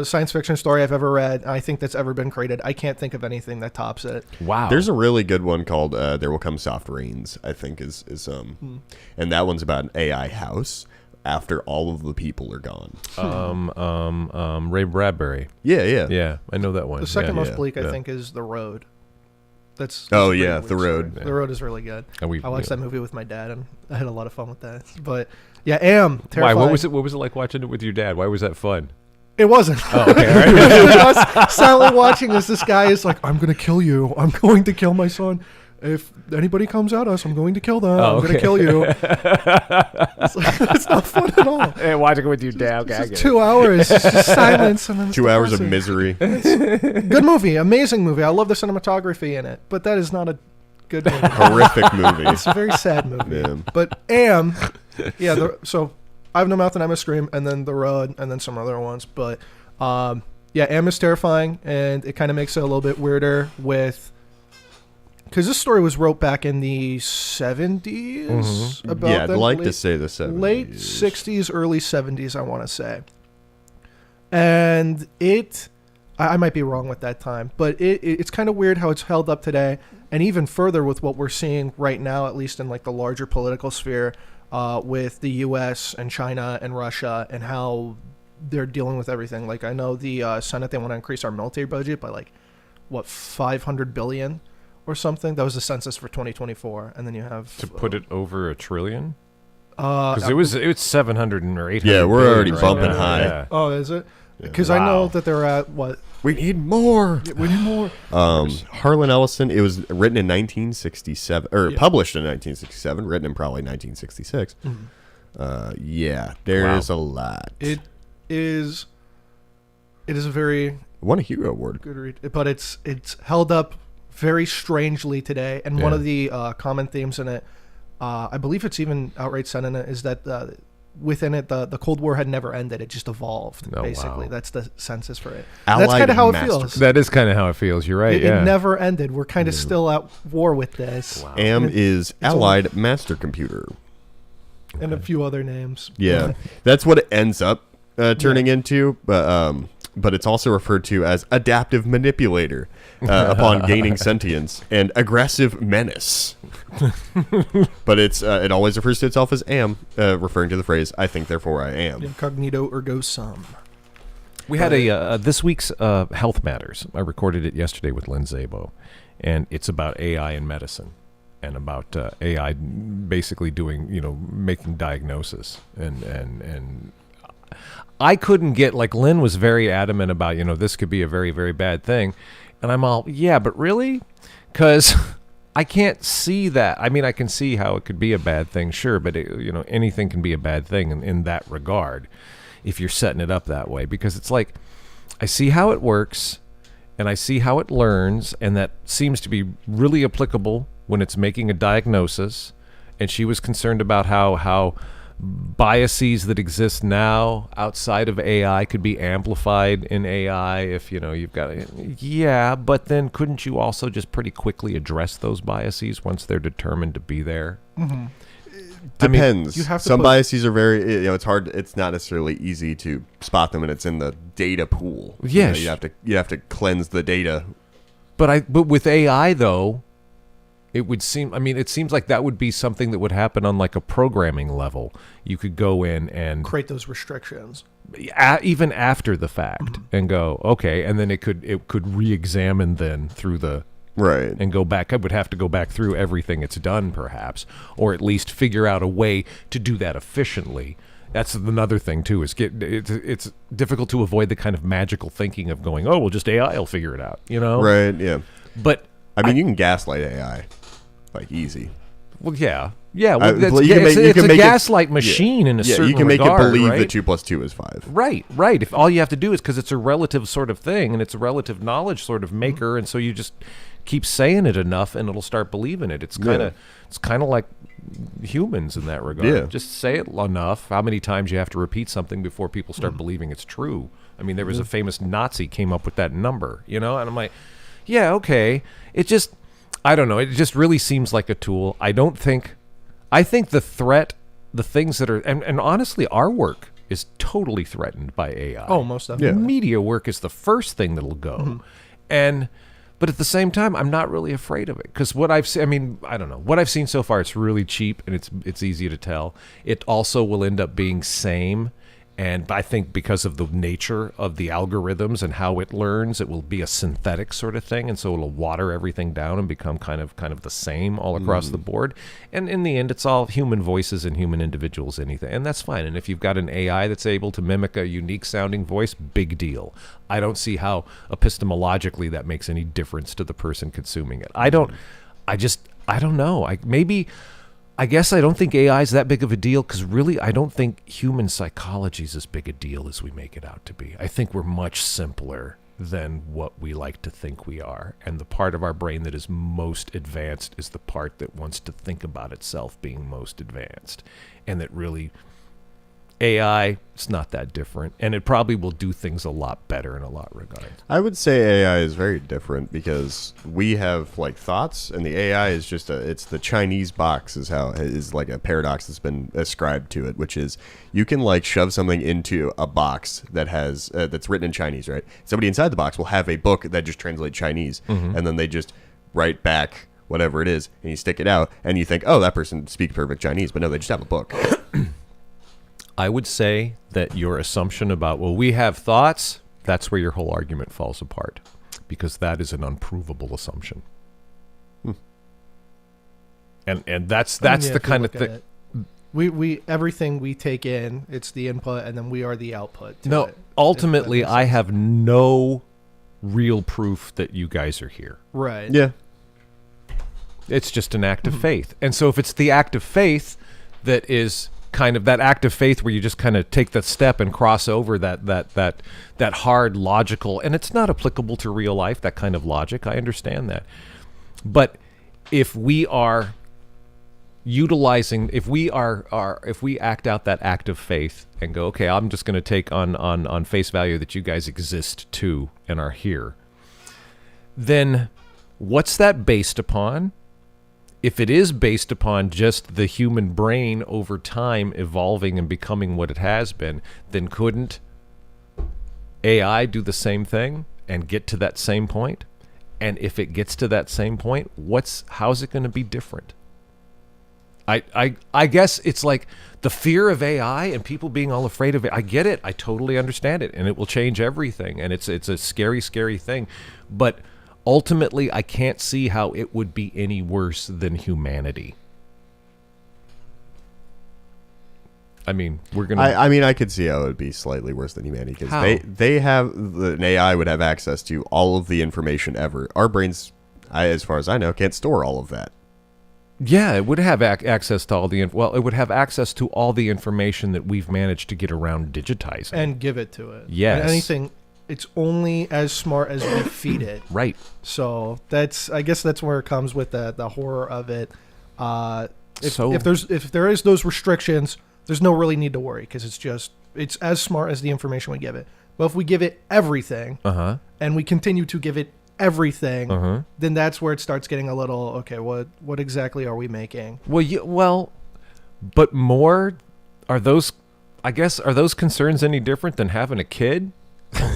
science fiction story I've ever read. I think that's ever been created. I can't think of anything that tops it. Wow. There's a really good one called "There Will Come Soft Rains." I think is and that one's about an AI house after all of the people are gone. Ray Bradbury. Yeah. Yeah, I know that one. The second Yeah. most bleak, I Yeah. think, is The Road. That's Oh, a yeah, great The weird Road. story. The Road is really good. And I watched that movie with my dad, and I had a lot of fun with that. But yeah, terrifying. Why? What was it like watching it with your dad? Why was that fun? It wasn't. Oh, okay, all right. Us silently watching as this guy is like, I'm going to kill you. I'm going to kill my son. If anybody comes at us, I'm going to kill them. I'm going to kill you. It's not fun at all. Hey, watching it with your dad. It's just 2 hours. It's just silence. And then it's 2 hours of depressing. misery. Good movie. Amazing movie. I love the cinematography in it. But that is not a good movie. Horrific movie. It's a very sad movie. Yeah. But so I Have No Mouth and I'm a Scream, and then The Road, and then some other ones. But Am is terrifying, and it kind of makes it a little bit weirder because this story was wrote back in the 70s. About Yeah, I'd the like late, to say the 70s. late 60s, early 70s, I want to say. And I might be wrong with that time, but it's kind of weird how it's held up today, and even further with what we're seeing right now, at least in like the larger political sphere, with the U.S. and China and Russia, and how they're dealing with everything. Like, I know the Senate, they want to increase our military budget by like $500 billion or something. That was the census for 2024, and then you have To put it over $1 trillion? Uh, Because it was 700 or 800. Yeah, we're billion already right bumping now. high. Yeah. oh, is it? Because I know Wow. that they're at what? We need more. We need more. Harlan Ellison. It was written in 1967, or published in 1967, written in probably 1966. Yeah, there's a lot. It is a very Won a Hugo Award. good read, but it's held up very strangely today. And one Yeah. of the common themes in it, I believe it's even outright said in it, is that within it the Cold War had never ended. It just evolved. Oh, basically, wow. that's the census for it. Allied That's kind of how it master- feels. That is kind of how it feels. You're right. It yeah. never ended. We're kind of still at war with this. AM And is Allied Master Computer. and a few other names. Yeah, that's what it ends up turning into. But it's also referred to as adaptive manipulator upon gaining sentience, and aggressive menace. But it always refers to itself as am, referring to the phrase "I think, therefore I am." Incognito ergo sum. We had a this week's Health Matters. I recorded it yesterday with Lynn Szabo, and it's about AI in medicine, and about AI basically doing, making diagnosis, and I couldn't get, like, Lynn was very adamant about, this could be a very, very bad thing, and I'm all, yeah, but really? Because I can't see that. I mean, I can see how it could be a bad thing, sure, but anything can be a bad thing in that regard if you're setting it up that way, because it's like, I see how it works and I see how it learns, and that seems to be really applicable when it's making a diagnosis. And she was concerned about how biases that exist now outside of AI could be amplified in AI if you've got but then couldn't you also just pretty quickly address those biases once they're determined to be there? Depends. you have to Some put- biases are very, it's hard. It's not necessarily easy to spot them, and it's in the data pool. Yes. You have to cleanse the data. But with AI though, it would seem, it seems like that would be something that would happen on like a programming level. You could go in and Create those restrictions. even after the fact and go, okay, and then it could re-examine then through the Right. and go back. I would have to go back through everything it's done, perhaps, or at least figure out a way to do that efficiently. That's another thing too. It's difficult to avoid the kind of magical thinking of going, oh, well, just AI will figure it out, Right. Yeah. But You can gaslight AI, like easy. well, yeah. Well, well, you can make- you it's can a make it- gaslight machine in a certain you can make regard, it believe right? that 2 + 2 is 5. Right. If all you have to do is, because it's a relative sort of thing and it's a relative knowledge sort of maker, and so you just keep saying it enough and it'll start believing it. It's kind of like humans in that regard. Yeah. Just say it enough. How many times you have to repeat something before people start believing it's true? There was a famous Nazi came up with that number, and I'm like, yeah, okay. It just, I don't know. It just really seems like a tool. I think the threat, the things that are, and honestly, our work is totally threatened by AI. Oh, most definitely. Media work is the first thing that'll go. But at the same time, I'm not really afraid of it, because what I've seen, I don't know, what I've seen so far, it's really cheap and it's easy to tell. It also will end up being same, And I think because of the nature of the algorithms and how it learns, it will be a synthetic sort of thing, and so it'll water everything down and become kind of the same all across the board. And in the end, it's all human voices and human individuals, anything, and that's fine. And if you've got an AI that's able to mimic a unique sounding voice, big deal. I don't see how epistemologically that makes any difference to the person consuming it. I don't know. I guess I don't think AI is that big of a deal because really I don't think human psychology is as big a deal as we make it out to be. I think we're much simpler than what we like to think we are. And the part of our brain that is most advanced is the part that wants to think about itself being most advanced. And that really, AI, it's not that different. And it probably will do things a lot better in a lot of regards. I would say AI is very different because we have like thoughts, and the AI is just it's the Chinese box is like a paradox that's been ascribed to it, which is you can like shove something into a box that has that's written in Chinese, right? Somebody inside the box will have a book that just translates Chinese, and then they just write back whatever it is, and you stick it out, and you think, oh, that person speaks perfect Chinese, but no, they just have a book. I would say that your assumption about, well, we have thoughts, that's where your whole argument falls apart, because that is an unprovable assumption. And that's the kind of thing. We everything we take in, it's the input, and then we are the output. No, ultimately, I have no real proof that you guys are here. Right. Yeah. It's just an act of faith. And so if it's the act of faith that is kind of that act of faith where you just kind of take the step and cross over that hard logical, and it's not applicable to real life, that kind of logic, I understand that. But if we are utilizing, if we act out that act of faith and go, okay, I'm just going to take on face value that you guys exist too and are here, then what's that based upon? If it is based upon just the human brain over time evolving and becoming what it has been, then couldn't AI do the same thing and get to that same point? And if it gets to that same point, how's it going to be different? I guess it's like the fear of AI and people being all afraid of it. I get it. I totally understand it, and it will change everything, and it's a scary, scary thing. But ultimately, I can't see how it would be any worse than humanity. I mean, we're gonna. I could see how it would be slightly worse than humanity because they have an AI would have access to all of the information ever. Our brains, as far as I know, can't store all of that. Yeah, it would have access to all the it would have access to all the information that we've managed to get around digitizing and give it to it. Yes, and anything. It's only as smart as we feed it. Right. So I guess that's where it comes with the horror of it. If there is those restrictions, there's no really need to worry because it's as smart as the information we give it. But if we give it everything, and we continue to give it everything, then that's where it starts getting a little, okay, what exactly are we making? But more are those concerns any different than having a kid?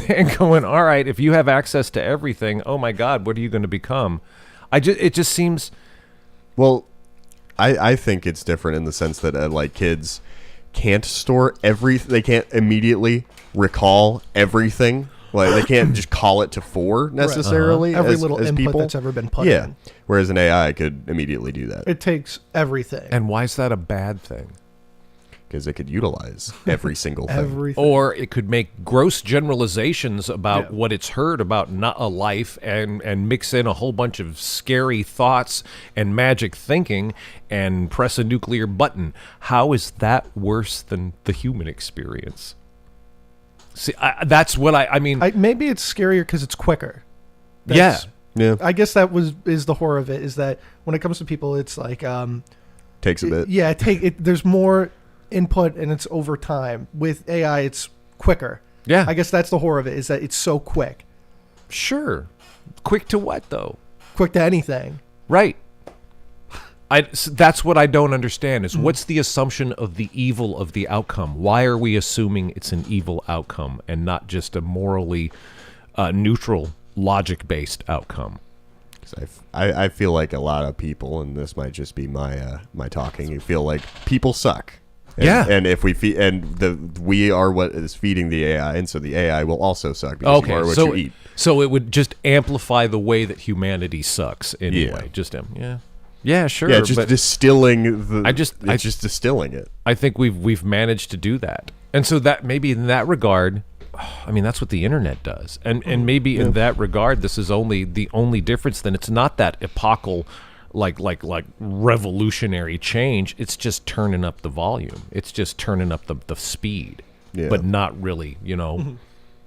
And going, all right, if you have access to everything, oh my God, what are you going to become? It just seems. Well, I think it's different in the sense that like kids can't store everything. They can't immediately recall everything. Like they can't just call it to fore necessarily. Every as, little as input people. That's ever been put in. Whereas an AI could immediately do that. It takes everything. And why is that a bad thing? Because it could utilize every single thing. Everything. Or it could make gross generalizations about what it's heard about not a life and mix in a whole bunch of scary thoughts and magic thinking and press a nuclear button. How is that worse than the human experience? See, that's what I mean. Maybe it's scarier because it's quicker. Yeah. I guess that is the horror of it, is that when it comes to people, it's like... takes a bit. Yeah, there's more input and it's over time. With AI, it's quicker. Yeah. I guess that's the horror of it, is that it's so quick. Sure. Quick to what, though? Quick to anything. Right. That's what I don't understand, is what's the assumption of the evil of the outcome? Why are we assuming it's an evil outcome and not just a morally neutral, logic-based outcome? I feel like a lot of people, and this might just be my talking, you feel like people suck. And if we feed, we are what is feeding the AI, and so the AI will also suck because you are what you eat. So it would just amplify the way that humanity sucks anyway. Yeah, sure. Yeah, just but distilling it's just distilling it. I think we've managed to do that. And so that maybe in that regard, I mean, that's what the internet does. And maybe in that regard, this is the only difference. Then it's not that epochal, like revolutionary change. It's just turning up the volume. It's just turning up the speed, but not really,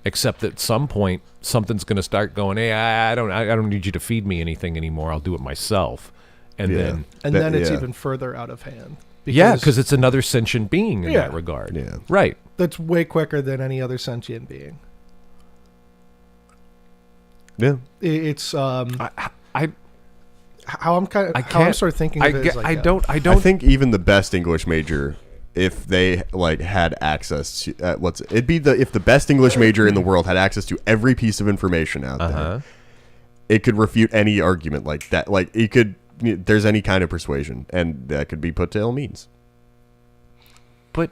except that at some point something's going to start going, hey, I don't need you to feed me anything anymore. I'll do it myself. And then it's even further out of hand. Because it's another sentient being in that regard. Yeah. Right. That's way quicker than any other sentient being. Yeah. It's how I'm sort of thinking of it is I think even the best English major, if they had access to if the best English major in the world had access to every piece of information out there, it could refute any argument like that. Like it could. There's any kind of persuasion, and that could be put to ill means. But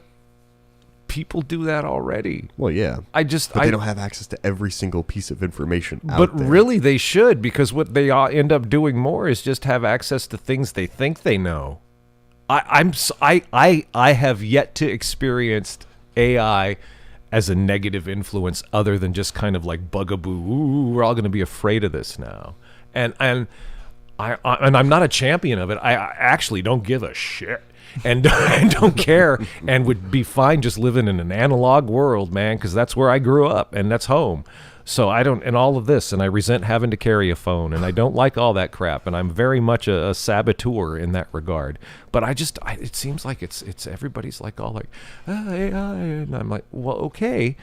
people do that already. Well, yeah. But they don't have access to every single piece of information out there. Really, they should, because what they end up doing more is just have access to things they think they know. I have yet to experience AI as a negative influence, other than just kind of like bugaboo. Ooh, we're all going to be afraid of this now, and I'm not a champion of it. I actually don't give a shit and don't care, and would be fine just living in an analog world, man, because that's where I grew up and that's home. So I don't, and all of this, and I resent having to carry a phone, and I don't like all that crap, and I'm very much a saboteur in that regard. But it seems like it's everybody's like all like, AI, and I'm like, well, okay.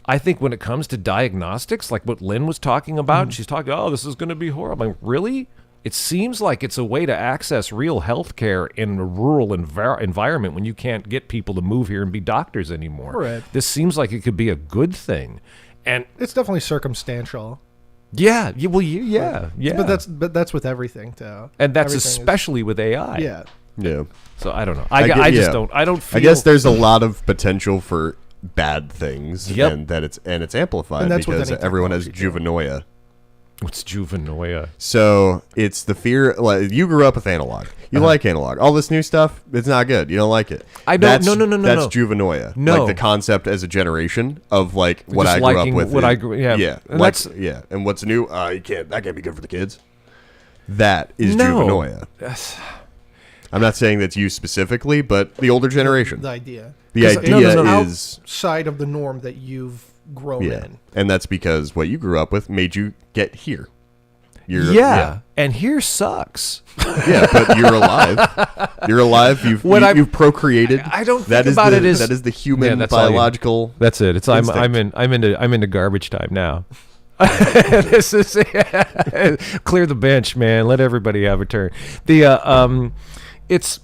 I think when it comes to diagnostics, like what Lynn was talking about, she's talking, oh, this is going to be horrible. I'm like, really? It seems like it's a way to access real health care in a rural environment when you can't get people to move here and be doctors anymore. Right. This seems like it could be a good thing. And it's definitely circumstantial. Yeah. But that's with everything too. And that's especially with AI. Yeah. Yeah. So I don't know. I don't feel. I guess there's a lot of potential for bad things, and it's amplified because everyone has juvenoia. What's juvenoia? So it's the fear. Like, you grew up with analog. You like analog. All this new stuff, it's not good. You don't like it. I don't. No. That's juvenoia. No, like the concept as a generation of like what just I grew up with. What I grew. Yeah. Yeah. And that's And what's new? You can't. That can't be good for the kids. That is juvenoia. Yes. I'm not saying that's you specifically, but the older generation. The idea. The idea is outside of the norm that you've grown in. And that's because what you grew up with made you get here. And here sucks. Yeah, but you're alive. You're alive. You've procreated. I don't think about it as that is the human biological. That's it. It's I'm into garbage time now. This is clear the bench, man. Let everybody have a turn. It's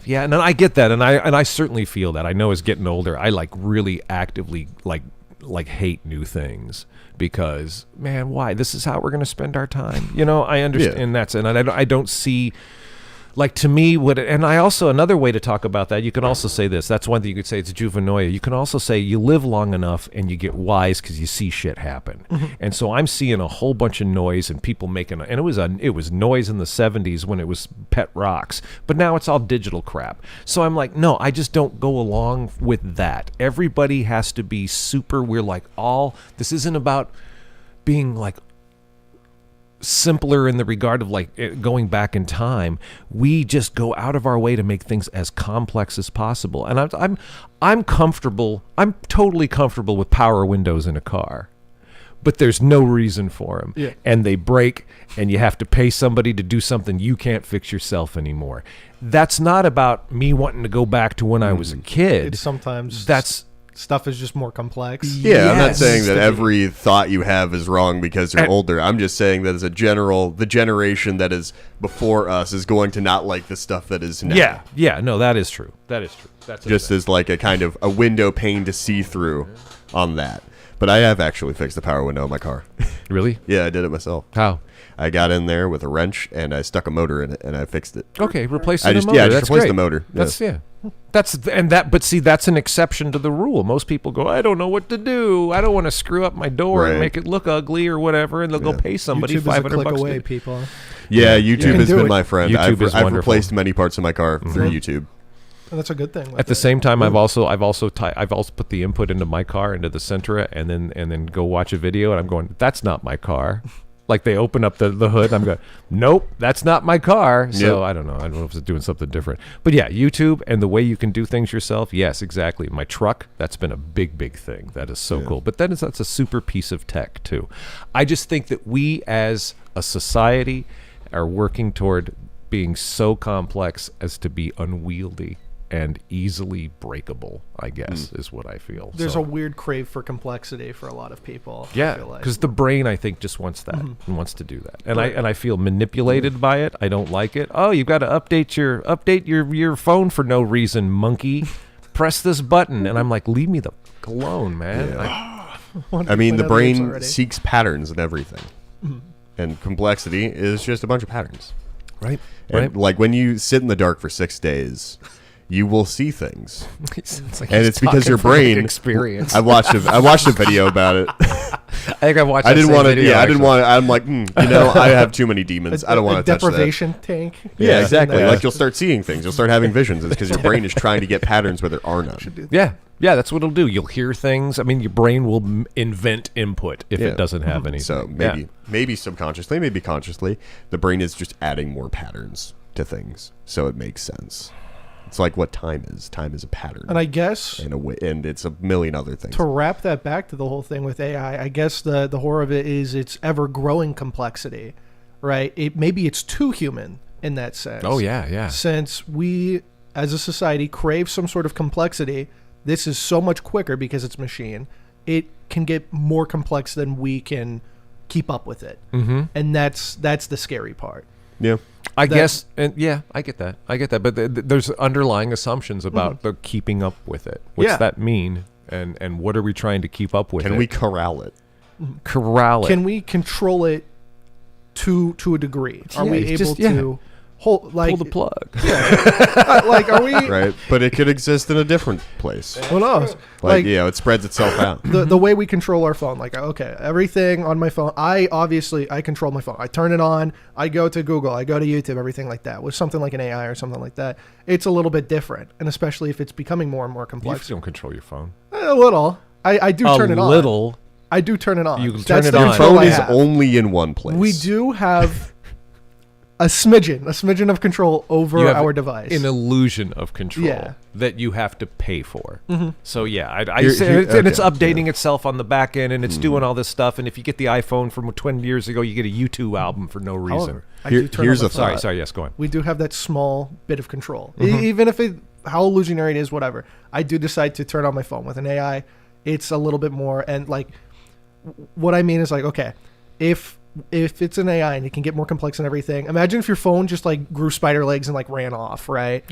and I get that, and I certainly feel that. I know as getting older, I really actively like hate new things because, man, why? This is how we're going to spend our time. I understand and I don't see, like, to me, and I also, another way to talk about that, you can also say this. That's one thing you could say, it's juvenoia. You can also say you live long enough and you get wise because you see shit happen. Mm-hmm. And so I'm seeing a whole bunch of noise and people making, and it was noise in the 70s when it was pet rocks, but now it's all digital crap. So I'm like, no, I just don't go along with that. Everybody has to be super, this isn't about being like simpler in the regard of like going back in time. We just go out of our way to make things as complex as possible. And I'm comfortable. I'm totally comfortable with power windows in a car, but there's no reason for them. Yeah. And they break, and you have to pay somebody to do something you can't fix yourself anymore. That's not about me wanting to go back to when I was a kid. It's sometimes that's stuff is just more complex. Yeah, I'm not saying that every thought you have is wrong because you're older. I'm just saying that as a general, the generation that is before us is going to not like the stuff that is now. Yeah, no, that is true. That's just as like a kind of a window pane to see through on that. But I have actually fixed the power window in my car. Really? Yeah, I did it myself. How? I got in there with a wrench and I stuck a motor in it and I fixed it. Okay, replacing the motor. Yeah, I just That's replaced great. the motor. That's But see, that's an exception to the rule. Most people go, I don't know what to do. I don't want to screw up my door and make it look ugly or whatever, and they'll go pay somebody YouTube is a $500 click bucks. away, people. Yeah, YouTube has do been it. my friend. YouTube is I've wonderful. replaced many parts of my car through YouTube. And that's a good thing. At the same time, I've also put the input into my car into the Sentra, and then go watch a video, and I'm going, that's not my car. Like they open up the hood, and I'm going, nope, that's not my car. So I don't know if it's doing something different. But yeah, YouTube and the way you can do things yourself. Yes, exactly. My truck, that's been a big thing. That is so cool. But that's a super piece of tech too. I just think that we as a society are working toward being so complex as to be unwieldy and easily breakable, I guess, is what I feel. There's a weird crave for complexity for a lot of people. Yeah, because the brain, I think, just wants that and wants to do that, and I feel manipulated by it. I don't like it. Oh, you've got to update your phone for no reason, monkey. Press this button, and I'm like, leave me the fuck alone, man. Yeah. I mean, the brain seeks patterns in everything, and complexity is just a bunch of patterns, right? And like when you sit in the dark for 6 days, you will see things, and it's because your brain experience. I watched a video about it. I think I watched. I didn't want to. Yeah, I didn't want. I'm like, I have too many demons. I don't want to touch that. Deprivation tank. Yeah, exactly. Like you'll start seeing things. You'll start having visions. It's because your brain is trying to get patterns where there are none. Yeah, that's what it'll do. You'll hear things. I mean, your brain will invent input if it doesn't have anything. So maybe subconsciously, maybe consciously, the brain is just adding more patterns to things, so it makes sense. It's like what time is. Time is a pattern. And I guess... And it's a million other things. To wrap that back to the whole thing with AI, I guess the horror of it is its ever-growing complexity, right? Maybe it's too human in that sense. Oh, yeah. Since we, as a society, crave some sort of complexity, this is so much quicker because it's machine. It can get more complex than we can keep up with it. Mm-hmm. And that's the scary part. Yeah. I guess, and I get that. But there's underlying assumptions about the keeping up with it. What's that mean? And what are we trying to keep up with? Can we corral it? Corral it. Can we control it to a degree? Are we able to pull the plug? Like, are we right? But it could exist in a different place. Who knows? It spreads itself out. The way we control our phone, like, okay, everything on my phone, I control my phone. I turn it on, I go to Google, I go to YouTube, everything like that. With something like an AI or something like that, it's a little bit different, and especially if it's becoming more and more complex. You don't control your phone. A little. I do turn it on. A little. I do turn it on. You turn it on. Your phone is only in one place. We do have a smidgen of control over our device. An illusion of control that you have to pay for. Mm-hmm. So it's updating itself on the back end, and it's doing all this stuff. And if you get the iPhone from 20 years ago, you get a U2 album for no reason. Here's a thought. Sorry. Yes, go on. We do have that small bit of control, even if how illusionary it is, whatever. I do decide to turn on my phone with an AI. It's a little bit more, and like, what I mean is like, okay, if it's an AI and it can get more complex and everything, imagine if your phone just like grew spider legs and like ran off, right?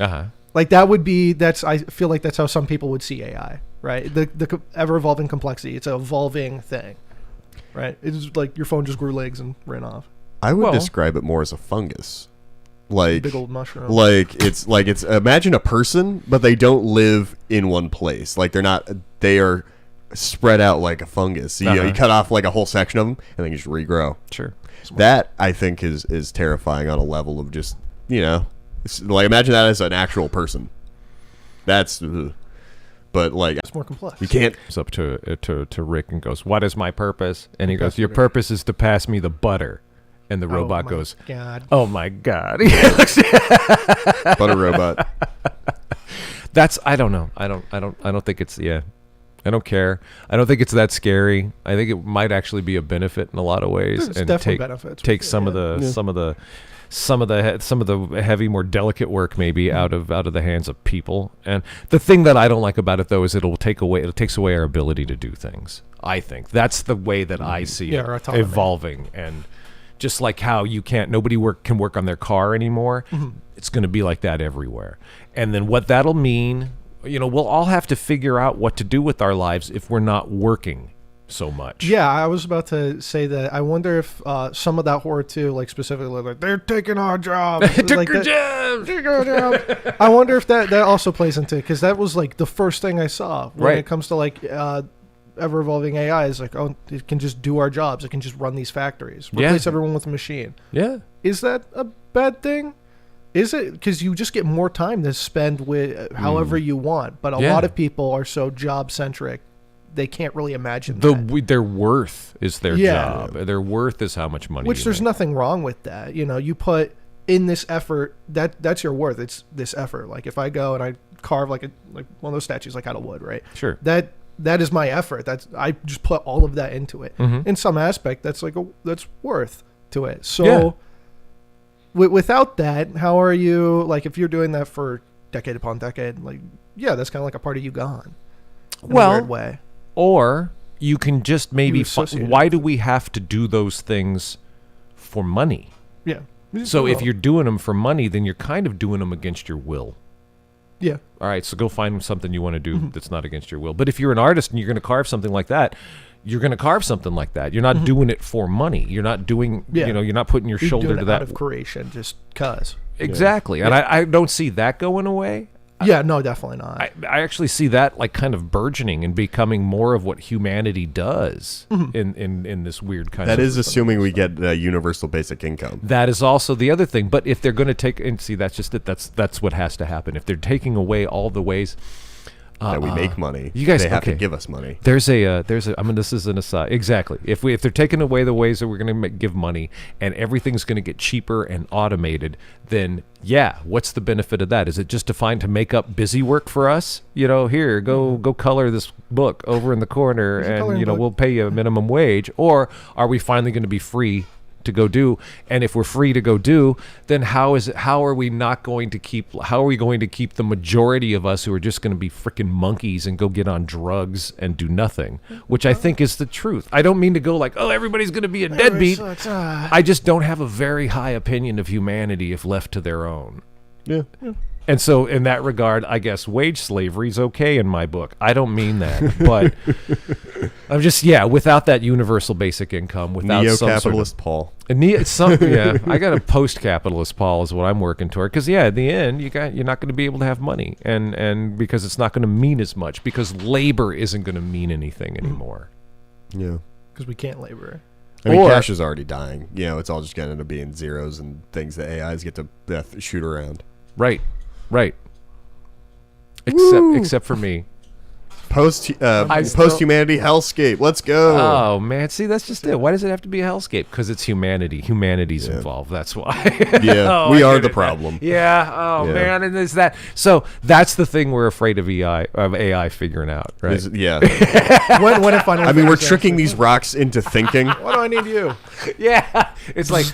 Like I feel like that's how some people would see AI, right? The ever evolving complexity. It's an evolving thing, right? It's like your phone just grew legs and ran off. I would describe it more as a fungus. Like big old mushroom. Like it's imagine a person, but they don't live in one place. Like they are spread out like a fungus. So, you cut off like a whole section of them and then you just regrow. Sure. That I think is terrifying on a level of just, like imagine that as an actual person. That's but like it's more complex. You can't. It's up to Rick and goes, "What is my purpose?" And he goes, "Your purpose is to pass me the butter." And the robot goes, "Oh my God." Butter robot. I don't know. I don't think it's I don't care. I don't think it's that scary. I think it might actually be a benefit in a lot of ways, There's and definitely benefits. Take some of the heavy, more delicate work maybe out of the hands of people. And the thing that I don't like about it though is it takes away our ability to do things. I think that's the way that I see it evolving. And just like how nobody can work on their car anymore, it's going to be like that everywhere. And then what that'll mean, we'll all have to figure out what to do with our lives if we're not working so much. Yeah, I was about to say that. I wonder if some of that horror too, like specifically, like they're taking our jobs. Took your jobs. Take our jobs. I wonder if that also plays into it, because that was like the first thing I saw when it comes to like ever evolving AI. Is like, oh, it can just do our jobs. It can just run these factories, replace everyone with a machine. Yeah. Is that a bad thing? Is it? Because you just get more time to spend with however you want. But a lot of people are so job centric, they can't really imagine their worth is their job. Their worth is how much money. Which there's nothing wrong with that. You know, you put in this effort. That's your worth. It's this effort. Like if I go and I carve like one of those statues like out of wood, right? Sure. That is my effort. I just put all of that into it. Mm-hmm. In some aspect, that's that's worth to it. So. Without that, how are you, like, if you're doing that for decade upon decade, like, that's kind of like a part of you gone. In a weird way. Or you can just maybe, why do it. we have to do those things for money? Yeah. So if you're doing them for money, then you're kind of doing them against your will. Yeah. All right, so go find something you want to do that's not against your will. But if you're an artist and you're going to carve something like that, you're going to carve something like that. You're not doing it for money. You're not doing, you're not putting your shoulder doing to it that. Out of creation, just cause. Exactly. And I don't see that going away. Yeah, no, definitely not. I actually see that like kind of burgeoning and becoming more of what humanity does in this weird kind of... That is assuming we get universal basic income. That is also the other thing. But if they're going to take... And see, that's just it. That's what has to happen. If they're taking away all the ways... that we make money. You guys they have to give us money. There's a. I mean, this is an aside. Exactly. If they're taking away the ways that we're going to give money, and everything's going to get cheaper and automated, then what's the benefit of that? Is it just to make up busy work for us? You know, here, go color this book over in the corner, and we'll pay you a minimum wage, or are we finally going to be free to go do? And if we're free to go do, then how are we going to keep the majority of us who are just going to be freaking monkeys and go get on drugs and do nothing, which I think is the truth. I don't mean to go like, oh, everybody's going to be a deadbeat. I just don't have a very high opinion of humanity if left to their own. Yeah. And so in that regard, I guess wage slavery is okay in my book. I don't mean that, but I'm just, without that universal basic income, without neo-capitalist Paul. I got a post-capitalist Paul is what I'm working toward. Because in the end, you're not going to be able to have money, and because it's not going to mean as much, because labor isn't going to mean anything anymore. Yeah, because we can't labor. I mean, cash is already dying. It's all just going to end up being zeros and things that AIs get to shoot around. Right. Except for me. Post-humanity hellscape. Let's go. Oh, man. See, that's just it. Why does it have to be a hellscape? Because it's humanity. Humanity's involved. That's why. We are the problem. Yeah. Oh, man. And there's that. So that's the thing we're afraid of AI figuring out, right? When it finally we're tricking these rocks into thinking. Why do I need you? Yeah. It's like,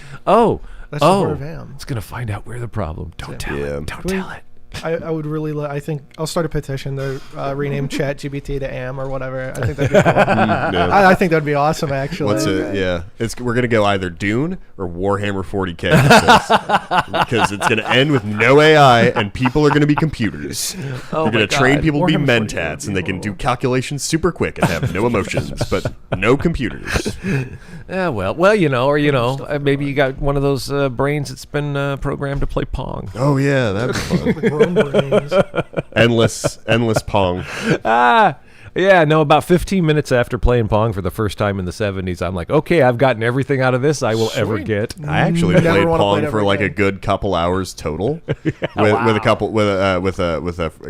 that's the part of AM. It's going to find out we're the problem. Don't tell it. Don't tell it. I would really I think I'll start a petition to rename ChatGPT to AM or whatever. I think that'd be cool. I think that'd be awesome, actually. What's it? Yeah. We're going to go either Dune or Warhammer 40K. Because it's going to end with no AI and people are going to be computers. They're going to train people to be mentats and they can do calculations super quick and have no emotions, but no computers. Yeah, well, maybe you got one of those brains that's been programmed to play Pong. Oh, yeah, that'd be fun. endless Pong. About 15 minutes after playing Pong for the first time in the 70s, I'm like, okay, I've gotten everything out of this I will ever get. I actually played Pong for like a good couple hours total with a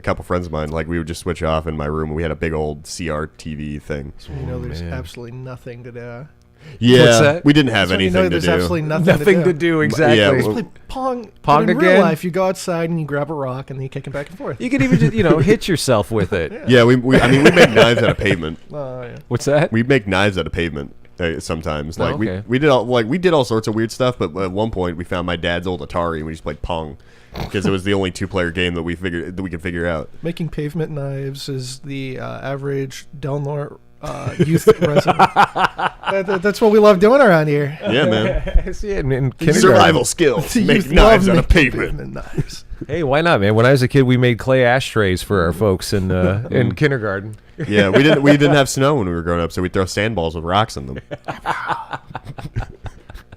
couple friends of mine. Like we would just switch off in my room and we had a big old CRTV thing. So there's absolutely nothing to do. Yeah, we didn't have anything to there's do. Absolutely nothing to do. Exactly. Yeah, just play Pong. Pong in again. Real life, you go outside and you grab a rock and then you kick it back and forth. You can even just, hit yourself with it. Yeah, we make knives out of pavement. What's that? We make knives out of pavement sometimes. Like okay. we did all sorts of weird stuff. But at one point, we found my dad's old Atari and we just played Pong because it was the only 2-player game that we could figure out. Making pavement knives is the average Delnor youth resident. That's what we love doing around here. Yeah, man. See it in Survival skills. Make knives out of pavement. Knives. Hey, why not, man? When I was a kid, we made clay ashtrays for our folks in kindergarten. Yeah, we didn't have snow when we were growing up, so we'd throw sandballs with rocks in them.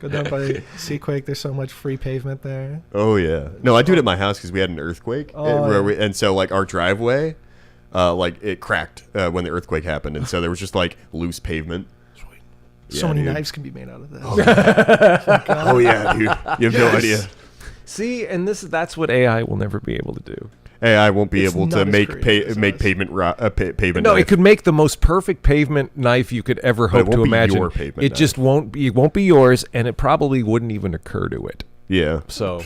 Go down by Seaquake. There's so much free pavement there. Oh yeah. No, I do it at my house because we had an earthquake, and so like our driveway, like it cracked when the earthquake happened, and so there was just like loose pavement. So Yeah, many dude. knives can be made out of this. Oh yeah, dude. You have no idea. See, and that's what AI will never be able to do. AI won't be It's able not to as make creative as make us. pavement. No, knife. it could make the most perfect pavement knife you could ever But it hope to won't be imagine. your pavement It just won't be. It won't be yours, and it probably wouldn't even occur to it. Yeah. So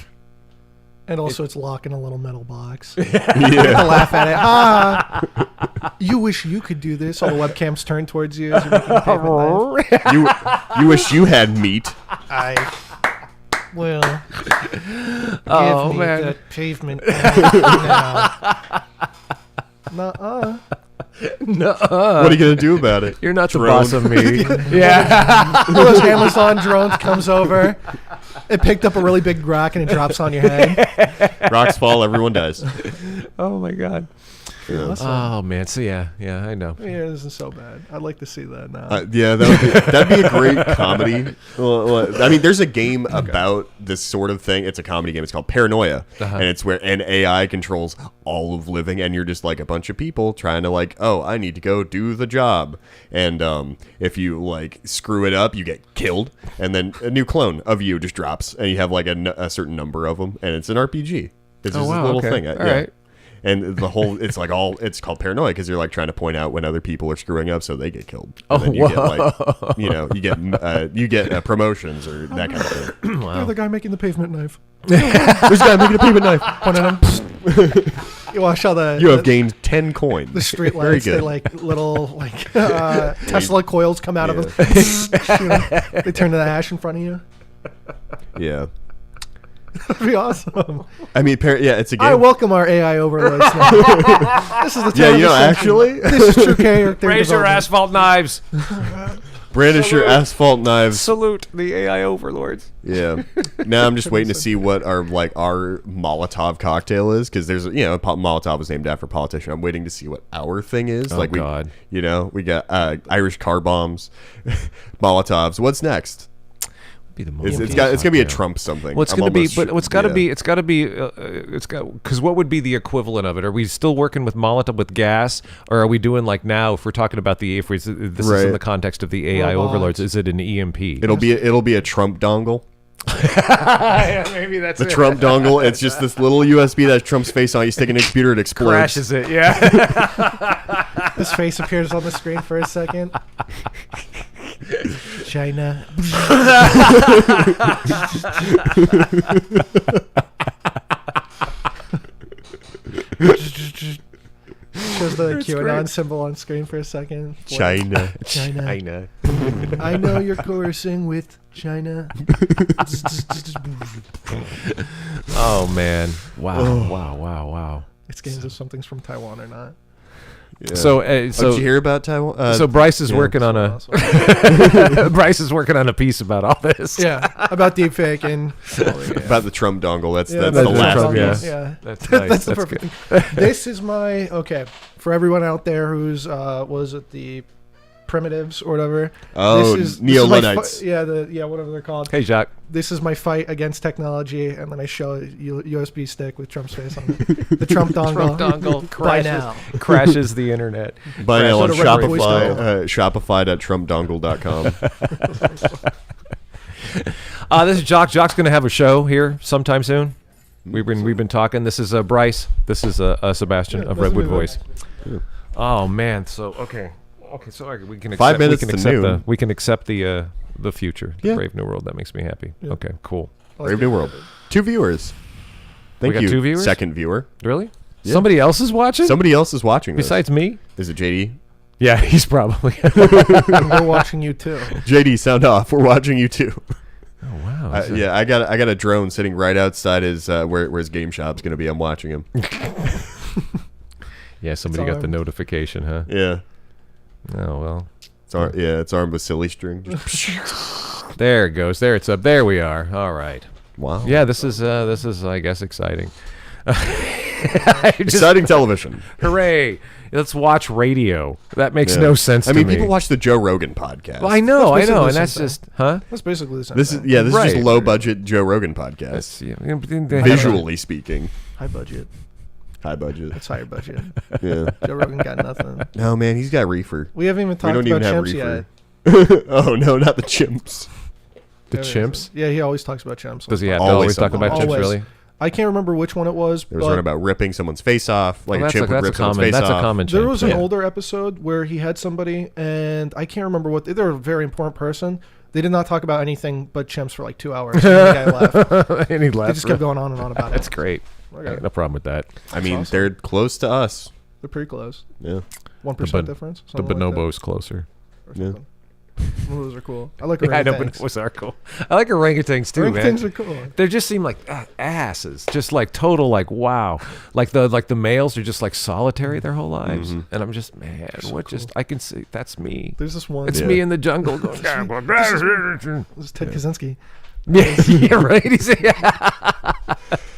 And also, it's locked in a little metal box. To Yeah. laugh at it. Ah, you wish you could do this. All the webcams turn towards you as you're making a pavement knife. you wish you had meat. I will Oh, give me man. that pavement knife now. Nuh-uh. What are you gonna do about it? you're not the Drone. boss of me. Yeah. One of those Amazon drones comes over. It picked up a really big rock and it drops on your head. Rocks fall, everyone dies. Oh my God. Awesome. Oh man. So yeah, I know. Yeah, it isn't so bad. I'd like to see that now. Yeah, that'd be a great comedy. Well, I mean, there's a game about this sort of thing. It's a comedy game. It's called Paranoia, and it's where an AI controls all of living, and you're just like a bunch of people trying to like, oh, I need to go do the job, and if you like screw it up, you get killed, and then a new clone of you just drops, and you have like a certain number of them, and it's an RPG. It's just wow, a little okay. thing. All Yeah. right. And the whole, it's called Paranoia because you're like trying to point out when other people are screwing up so they get killed. And then you get like, you get promotions or that kind of thing. You're the guy making the pavement knife. There's a guy making a pavement knife. Point at him. You watch how You have gained 10 coins. the street Very lights, they good. like little like Tesla coils come out of them. They turn to the ash in front of you. Yeah. That'd be awesome. I mean, it's a game. I welcome our AI overlords now. This is the Yeah, time you of know, the century. actually, This is true character Raise your development. asphalt knives. brandish your asphalt knives. Salute the AI overlords. Yeah. Now I'm just waiting to see what our Molotov cocktail is because there's Molotov was named after a politician. I'm waiting to see what our thing is. Oh, God. We got Irish car bombs, Molotovs. What's next? Be the It's gonna be a Trump something. Well, it's I'm going to be, almost but sure- it's got to yeah. be, because what would be the equivalent of it? Are we still working with Molotov with gas, or are we doing like now? If we're talking about this is in Right. the context of the AI Robots. overlords, is it an EMP? It'll be a Trump dongle. Maybe that's The Trump dongle. It's just this little USB that has Trump's face on. You stick it in a computer, it explodes. crashes it. Yeah. His face appears on the screen for a second. China. Shows the QAnon symbol on screen for a second. China. China. I know you're coercing with China. Oh man! Wow! It's games if something's from Taiwan or not. Yeah. So Did you hear about Taiwan? so Bryce is yeah. working on a Awesome. Bryce is working on a piece about all this. Yeah, about deepfake and about the Trump dongle. That's Yeah, the that's last Trump, piece. yeah. That's nice. That's the That's perfect. good. This is my for everyone out there who's was it the primitives or whatever. Oh, this is my Neo-Luddites. whatever they're called. Hey, Jacques. This is my fight against technology, and then I show a USB stick with Trump's face on it. The Trump dongle. Dongle By crashes, now. crashes the internet. Buy now on Go to Red Voice Shopify.trumpdongle.com. This is Jock. Jock's going to have a show here sometime soon. We've been talking. This is Bryce. This is Sebastian of this will Redwood be Voice. Yeah. Oh man. So okay. So we can 5 accept, minutes we can to accept noon. we can accept the future, the Yeah. Brave New World. That makes me happy. Yeah. Okay, cool. Brave New World. 2 viewers. Thank got you. 2 viewers? Second viewer. Really? Yeah. Somebody else is watching Somebody else is watching this. besides me? Is it JD? Yeah, he's probably. And we're watching you too. JD, sound off. We're watching you too. Oh wow. Yeah, I got a drone sitting right outside his where his game shop's gonna be. I'm watching him. Yeah, somebody got the armed. notification, huh? Yeah, Oh well. it's armed with silly string. There it goes. There it's up. There we are. All right. Wow. Yeah, this is I guess exciting. Exciting television. Hooray! Let's watch radio. That makes no sense to me. I mean, people watch the Joe Rogan podcast. Well, I know, That's and basically that's the same just, huh? That's basically the same This is thing. this is just Right. low budget Joe Rogan podcast. Visually speaking, High budget. high budget. That's higher budget. Yeah. Joe Rogan got nothing. No man, he's got reefer. We haven't even We talked don't about even have chimps reefer. yet. Oh no, not the chimps. The chimps? Yeah, he always talks about chimps. Does he have to Always always talk about chimps, Always. really? I can't remember which one it was, There was but one about ripping someone's face off, like Well, a chimp would rip someone's face that's off. a common chimp. there was an yeah. older episode where he had somebody, and I can't remember what. They're a very important person. They did not talk about anything but chimps for like 2 hours. And the guy left. and he They left. just kept going on and on about That's it. great. Okay. I got no problem with that. I mean, awesome. they're close to us. They're pretty close. Yeah. 1% bon- difference. The something like that, bonobo's closer. or Yeah. something. Those are cool. I like Yeah, I know, orangutans. bonobos are cool. I like orangutans too, Orangutans man. are cool. They just seem like asses, just like total, like wow, like the males are just like solitary their whole lives, Mm-hmm. and I'm just man, what just I can see that's me. There's this one. It's Yeah. me in the jungle going. This is Ted Kaczynski. yeah, right.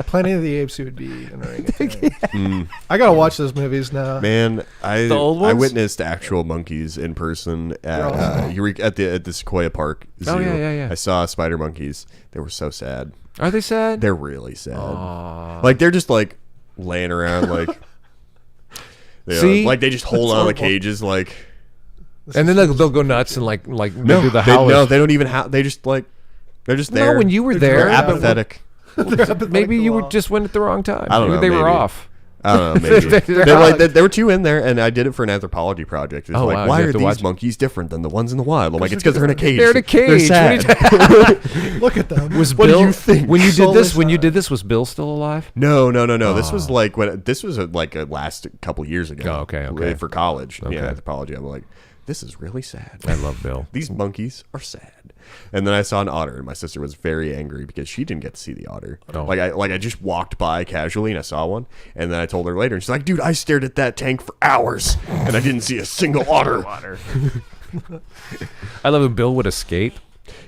Planet of the Apes would be an orangutan. I gotta watch those movies now. Man, I The old I ones? witnessed actual monkeys in person at at the Sequoia Park Zoo. Oh, yeah. I saw spider monkeys. They were so sad. Are they sad? They're really sad. Like they're just like laying around like See? like they just hold That's on to the horrible. cages like And then they'll go nuts and like they do the they, howlers. no, they don't even they just like they're just there. No, when you were They're there, apathetic. maybe you were just went at the wrong time. I don't Maybe know, they were maybe. off. I don't know. Maybe They're there were two in there, and I did it for an anthropology project. It's Oh, like, wow, why you are have to these watch- monkeys different than the ones in the wild? I'm like, it's because they're in a cage. They're in a cage. They're What sad. Look at them. Was What do Bill? you think? When you did Soulless this? When you side. did this, was Bill still alive? No. This was like this was like a last couple years ago. Oh, okay. For college, Okay. yeah, anthropology. I'm like, this is really sad. I love Bill. These monkeys are sad. And then I saw an otter, and my sister was very angry because she didn't get to see the otter. Oh. I just walked by casually and I saw one, and then I told her later, and she's like, "Dude, I stared at that tank for hours, and I didn't see a single otter." I love when Bill would escape.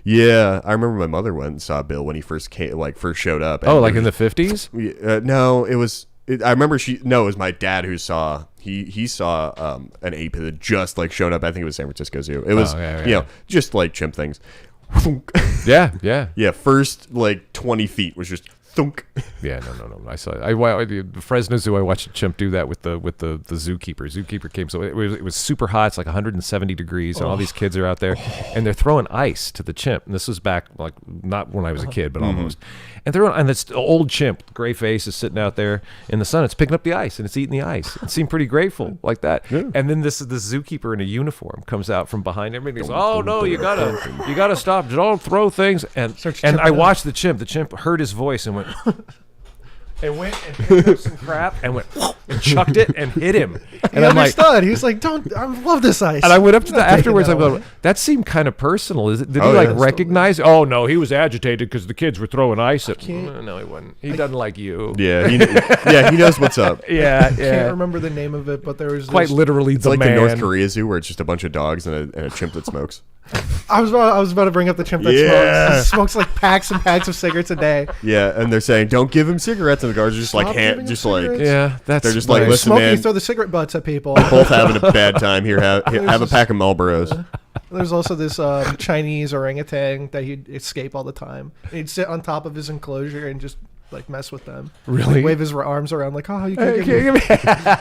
Yeah, I remember my mother went and saw Bill when he first showed up. Oh, and like it in was- the 50s? No, it was. I remember it was my dad who saw. He saw an ape that just like showed up. I think it was San Francisco Zoo. It was just like chimp things. Yeah. Yeah, first like 20 feet was just thunk. Yeah, no. I saw it. The Fresno Zoo. I watched a chimp do that with the zookeeper. Zookeeper came, so it was super hot. It's like 170 degrees, and all these kids are out there, and they're throwing ice to the chimp. And this was back like not when I was a kid, but almost. And this old chimp, gray face, is sitting out there in the sun. It's picking up the ice and it's eating the ice. It seemed pretty grateful like that. Yeah. And then this zookeeper in a uniform comes out from behind him and he goes, "Oh no, you gotta stop! Don't throw things!" And I watched the chimp. The chimp heard his voice and went. And went and picked up some crap and went and chucked it and hit him. And He I'm like, understood. He was like, "Don't. I love this ice." and I went up to I'm the not taking afterwards. that I'm going, away. that seemed kind of personal. Is it? Did Oh, he like yeah. recognize? Oh no, he was agitated because the kids were throwing ice at. No, he wasn't. He doesn't like you. Yeah, he knows what's up. Yeah, Can't yeah. remember the name of it, but there was Quite this, literally, It's the like man. the North Korea Zoo where it's just a bunch of dogs and a chimp that smokes. I was about to bring up the chimp that Yeah. smokes. He smokes like packs and packs of cigarettes a day. Yeah, and they're saying don't give him cigarettes, and the guards are just Stop like giving him cigarettes. Yeah, that's. They're just like, nice. listen, Smoking, man. you throw the cigarette butts at people. both having a bad time here. Have a pack of Marlboros. There's also this Chinese orangutan that he'd escape all the time. And he'd sit on top of his enclosure and just like mess with them. Really? Like, wave his arms around like, "Oh, you can't get me."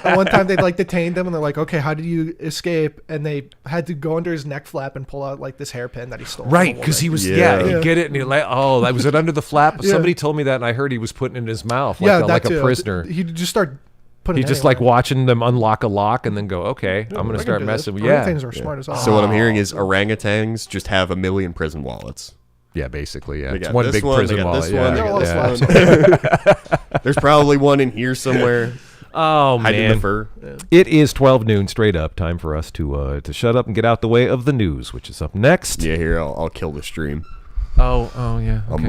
And one time they'd like detained him and they're like, "Okay, how did you escape?" And they had to go under his neck flap and pull out like this hairpin that he stole. from Right, a because he woman. was Yeah. he'd get it and he was it under the flap? Yeah. Somebody told me that and I heard he was putting it in his mouth like that a too. prisoner. He'd just start putting. He it just anywhere. like watching them unlock a lock and then go, okay, I'm I gonna can start do messing this. with Orangutans are smart as hell. So what I'm hearing is orangutans just have 1 million prison wallets. Yeah, basically, yeah. They It's got one this big one, they prison got wallet. this Yeah, one, they got yeah. this one. There's probably one in here somewhere. Oh Hiding the man, fur. it is 12 noon straight up. Time for us to shut up and get out the way of the news, which is up next. Yeah, here I'll kill the stream. Oh yeah. I'll okay.